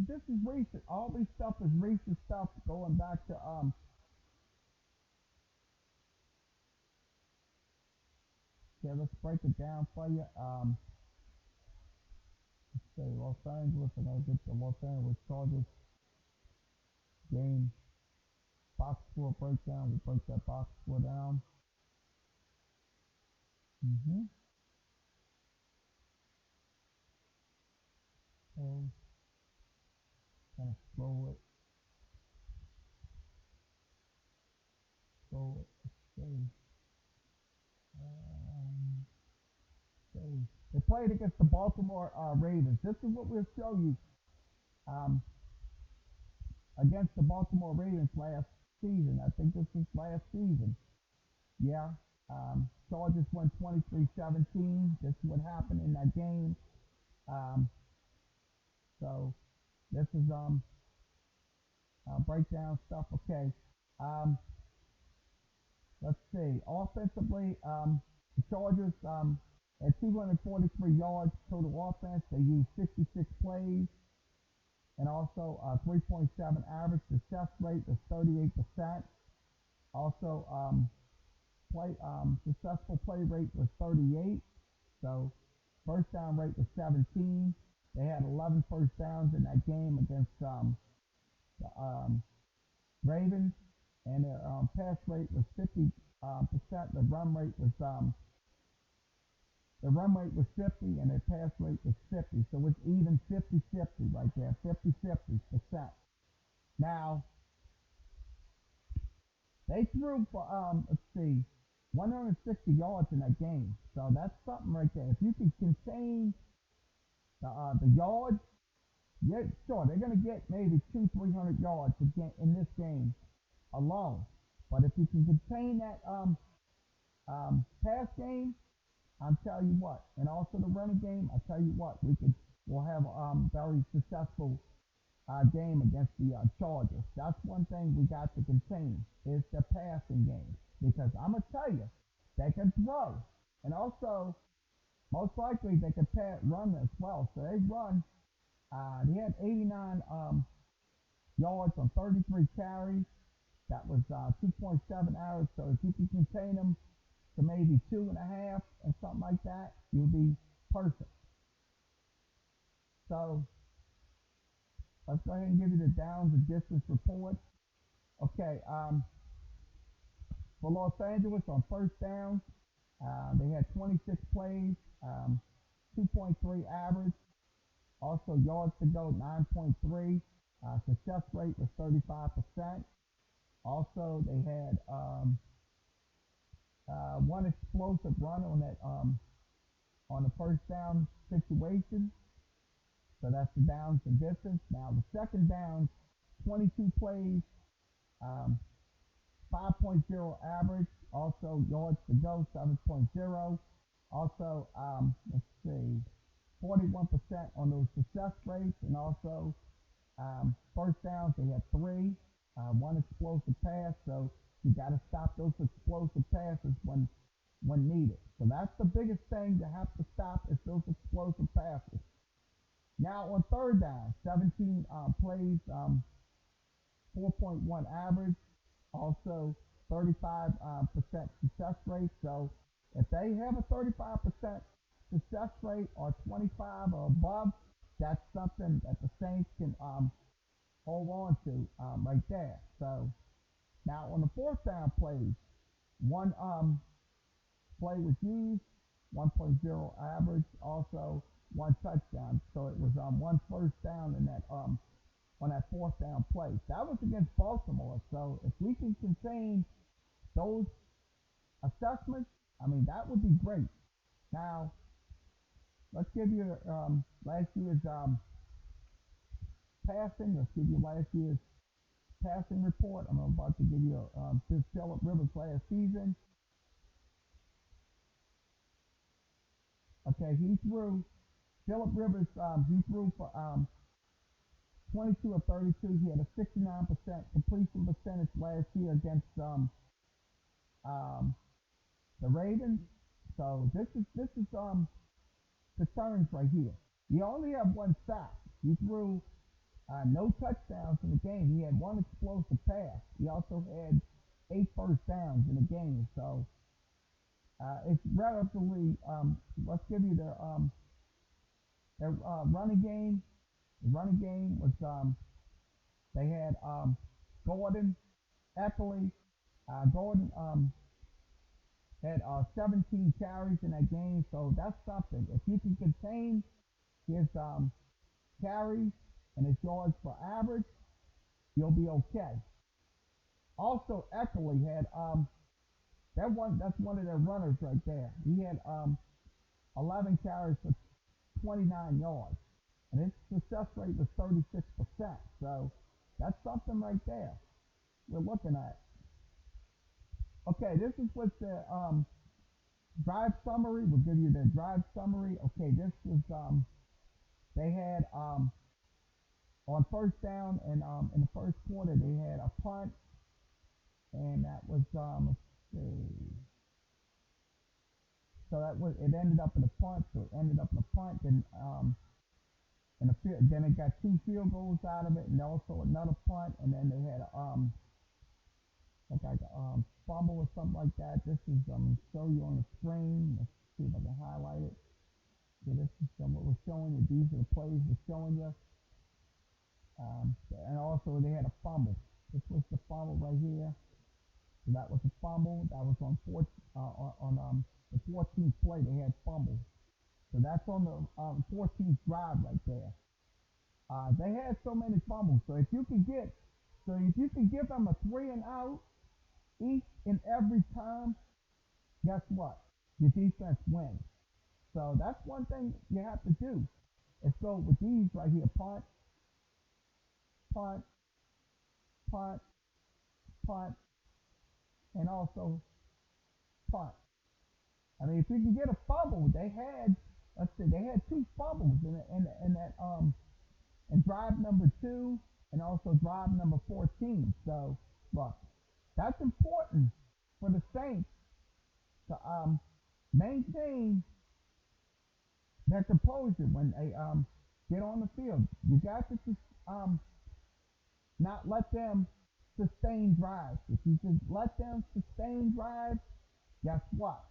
S1: This is recent. All this stuff is recent stuff going back to Okay, let's break it down for you. Let's say Los Angeles. I'm gonna get the Los Angeles Chargers game box score breakdown. We break that box score down. Mm-hmm. So kind of scroll it. Let's see. Um, see. They played against the Baltimore Ravens. This is what we'll show you um, against the Baltimore Ravens last season. I think this was last season. Yeah. Chargers won 23-17. This is what happened in that game. Um, so this is breakdown stuff. Okay. Um, let's see. Offensively, the Chargers at 243 yards total offense. They used 66 plays and also 3.7 average. Success rate was 38%. Also, successful play rate was 38. So first down rate was 17. They had 11 first downs in that game against the Ravens, and their pass rate was 50%. The run rate was 50, and their pass rate was 50. So it's even 50-50 right there, 50-50%. Now they threw for let's see, 160 yards in that game. So that's something right there. If you can contain the yards, yeah, sure, they're going to get maybe 200-300 yards in this game alone. But if you can contain that pass game, I'm telling you what, and also the running game, I tell you what, we'll have very successful game against the Chargers. That's one thing we got to contain is the passing game because I'm gonna tell you they can throw, and also most likely they can run as well. So they run. They had 89 yards on 33 carries. That was 2.7 hours. So if you can contain them to maybe 2.5 or something like that, you'll be perfect. So let's go ahead and give you the downs and distance report. Okay, for Los Angeles on first down, they had 26 plays, 2.3 average. Also yards to go 9.3. Success rate was 35%. Also they had one explosive run on the first down situation. So that's the downs and distance. Now the second down, 22 plays, um, 5.0 average. Also yards to go, 7.0. Also, let's see, 41% on those success rates, and also first downs they had three, one explosive pass. So you got to stop those explosive passes when needed. So that's the biggest thing you have to stop is those explosive passes. Now on third down, 17 plays, 4.1 average. Also 35% success rate. So if they have a 35% success rate or 25 or above, that's something that the Saints can hold on to right there. So now on the fourth down plays, one play was used, 1.0 average, also one touchdown. So it was one first down in that on that fourth down play. That was against Baltimore. So if we can contain those assessments, I mean that would be great. Now let's give you last year's passing. Let's give you last year's passing report. I'm about to give you this Philip Rivers last season. Okay, he threw Philip Rivers. He threw for 22 of 32. He had a 69% completion percentage last year against um, the Ravens. So this is the turns right here. He only had one sack. He threw no touchdowns in the game. He had one explosive pass. He also had 8 first downs in the game. So it's relatively. Let's give you their running game. The running game was they had Gordon, Eckley. Gordon had 17 carries in that game, so that's something. If you can contain his carries and his yards per average, you'll be okay. Also, Eckley had that one. That's one of their runners right there. He had 11 carries for 29 yards, and his success rate was 36%. So that's something right there we're looking at. Okay, this is what the drive summary. We'll give you the drive summary. Okay, this was they had on first down and in the first quarter they had a punt, and that was let's see. So that was it ended up in a punt. So it ended up in a punt, and then it got 2 field goals out of it, and also another punt, and then they had like a fumble or something like that. This is show you on the screen. Let's see if I can highlight it. So this is what we're showing you. These are the plays we're showing you. And also they had a fumble. This was the fumble right here. So that was a fumble. That was on the 14th play. They had fumble. So that's on the 14th drive right there. They had so many fumbles. So if you can give them a 3-and-out each and every time, guess what? Your defense wins. So that's one thing you have to do. Let's go with these right here: punt, punt, punt, punt, and also punt. I mean, if you can get a fumble, let's see, they had 2 fumbles in that in drive number 2 and also drive number 14. So look, that's important for the Saints to maintain their composure when they get on the field. You got to um, not let them sustain drives. If you just let them sustain drives, guess what?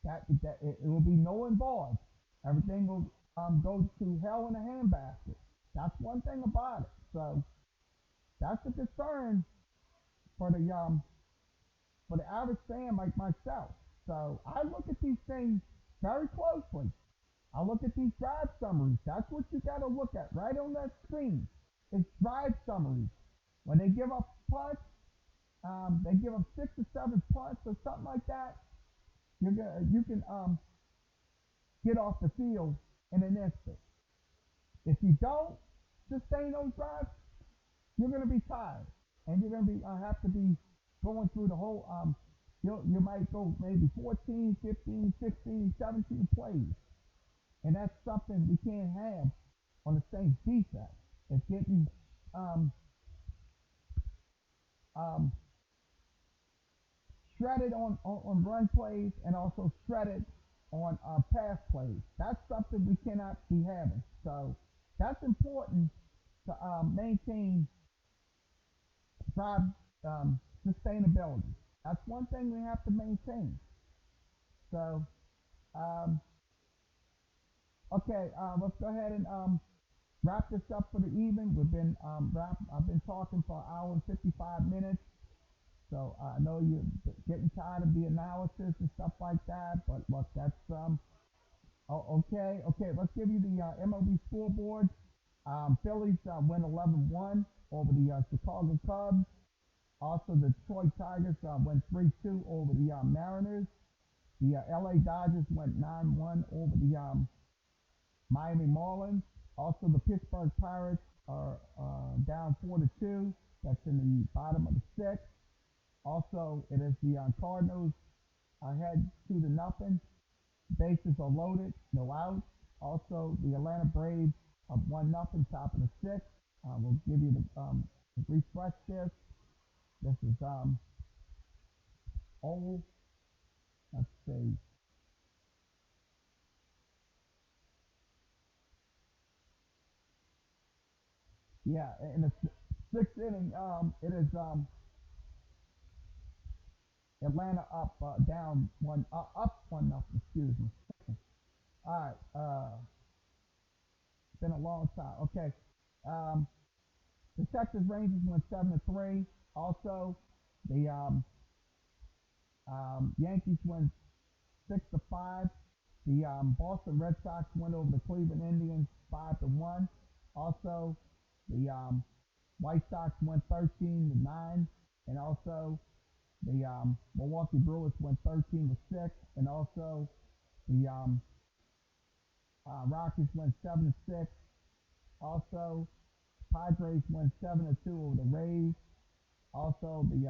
S1: That it will be no involved. Everything will go to hell in a handbasket. That's one thing about it. So that's a concern for the average fan like myself. So I look at these things very closely. I look at these drive summaries. That's what you got to look at right on that screen. It's drive summaries. When they give up punts, they give up 6 or 7 punts or something like that. You can get off the field in an instant. If you don't sustain those drives, you're going to be tired, and you're going to be have to be going through the whole. You might go maybe 14, 15, 16, 17 plays, and that's something we can't have on the Saints defense. It's getting um, um, shredded on run plays and also shredded on pass plays. That's something we cannot be having. So that's important to maintain drive sustainability. That's one thing we have to maintain. So, um, okay, let's go ahead and wrap this up for the evening. I've been talking for an hour and 55 minutes. So I know you're getting tired of the analysis and stuff like that, but look, that's oh, okay. Let's give you the MLB scoreboard. Phillies win 11-1 over the Chicago Cubs. Also, the Detroit Tigers went 3-2 over the Mariners. The LA Dodgers went 9-1 over the Miami Marlins. Also, the Pittsburgh Pirates are down 4-2. That's in the bottom of the sixth. Also, it is the Cardinals ahead 2-0. Bases are loaded, no outs. Also, the Atlanta Braves up 1-0, top of the sixth. We'll give you the refresh this. This is old. Let's see. Yeah, in the sixth inning, it is Atlanta up, down one, up 1-0. Excuse me. All right. It's been a long time. Okay. Um, the Texas Rangers went 7-3. Also, the Yankees went 6-5. The Boston Red Sox went over the Cleveland Indians 5-1. Also, the White Sox went 13-9, and also the Milwaukee Brewers went 13-6, and also the Rockies went 7-6. Also, Padres went 7-2 over the Rays. Also, the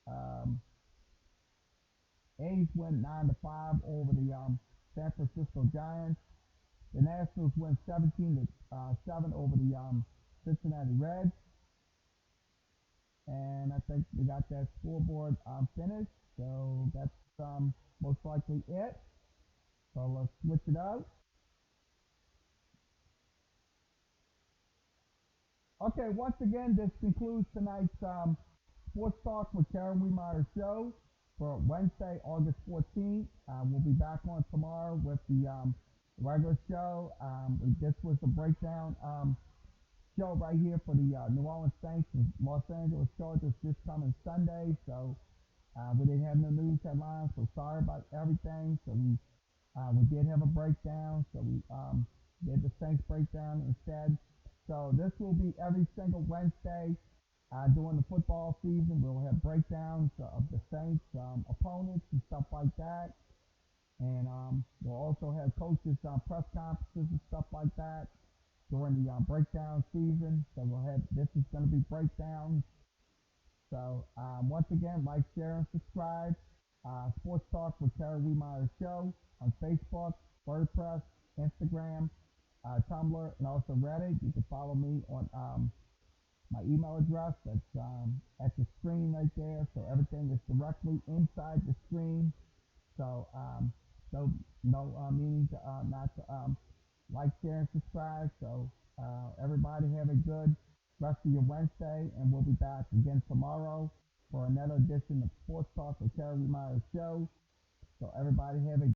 S1: um, A's went 9-5 over the San Francisco Giants. The Nationals went 17-7 over the Cincinnati Reds. And I think we got that scoreboard finished. So that's most likely it. So let's switch it out. Okay, once again, this concludes tonight's Sports Talk with Kerry Wehmeyer show for Wednesday, August 14th. We'll be back on tomorrow with the regular show. This was a breakdown show right here for the New Orleans Saints and Los Angeles Chargers this coming Sunday. So we didn't have no news headlines, so sorry about everything. So we did have a breakdown, so we did the Saints breakdown instead. So this will be every single Wednesday during the football season. We'll have breakdowns of the Saints opponents and stuff like that. And we'll also have coaches press conferences and stuff like that during the breakdown season. So we'll have, this is going to be breakdowns. So once again, like, share, and subscribe. Sports Talk with Kerry Wehmeyer Show on Facebook, WordPress, Instagram, Tumblr, and also Reddit. You can follow me on my email address. That's at the screen right there. So everything is directly inside the screen. So no meaning to not to like, share, and subscribe. So everybody have a good rest of your Wednesday, and we'll be back again tomorrow for another edition of Sports Talk with Kerry Wehmeyer Show. So everybody have a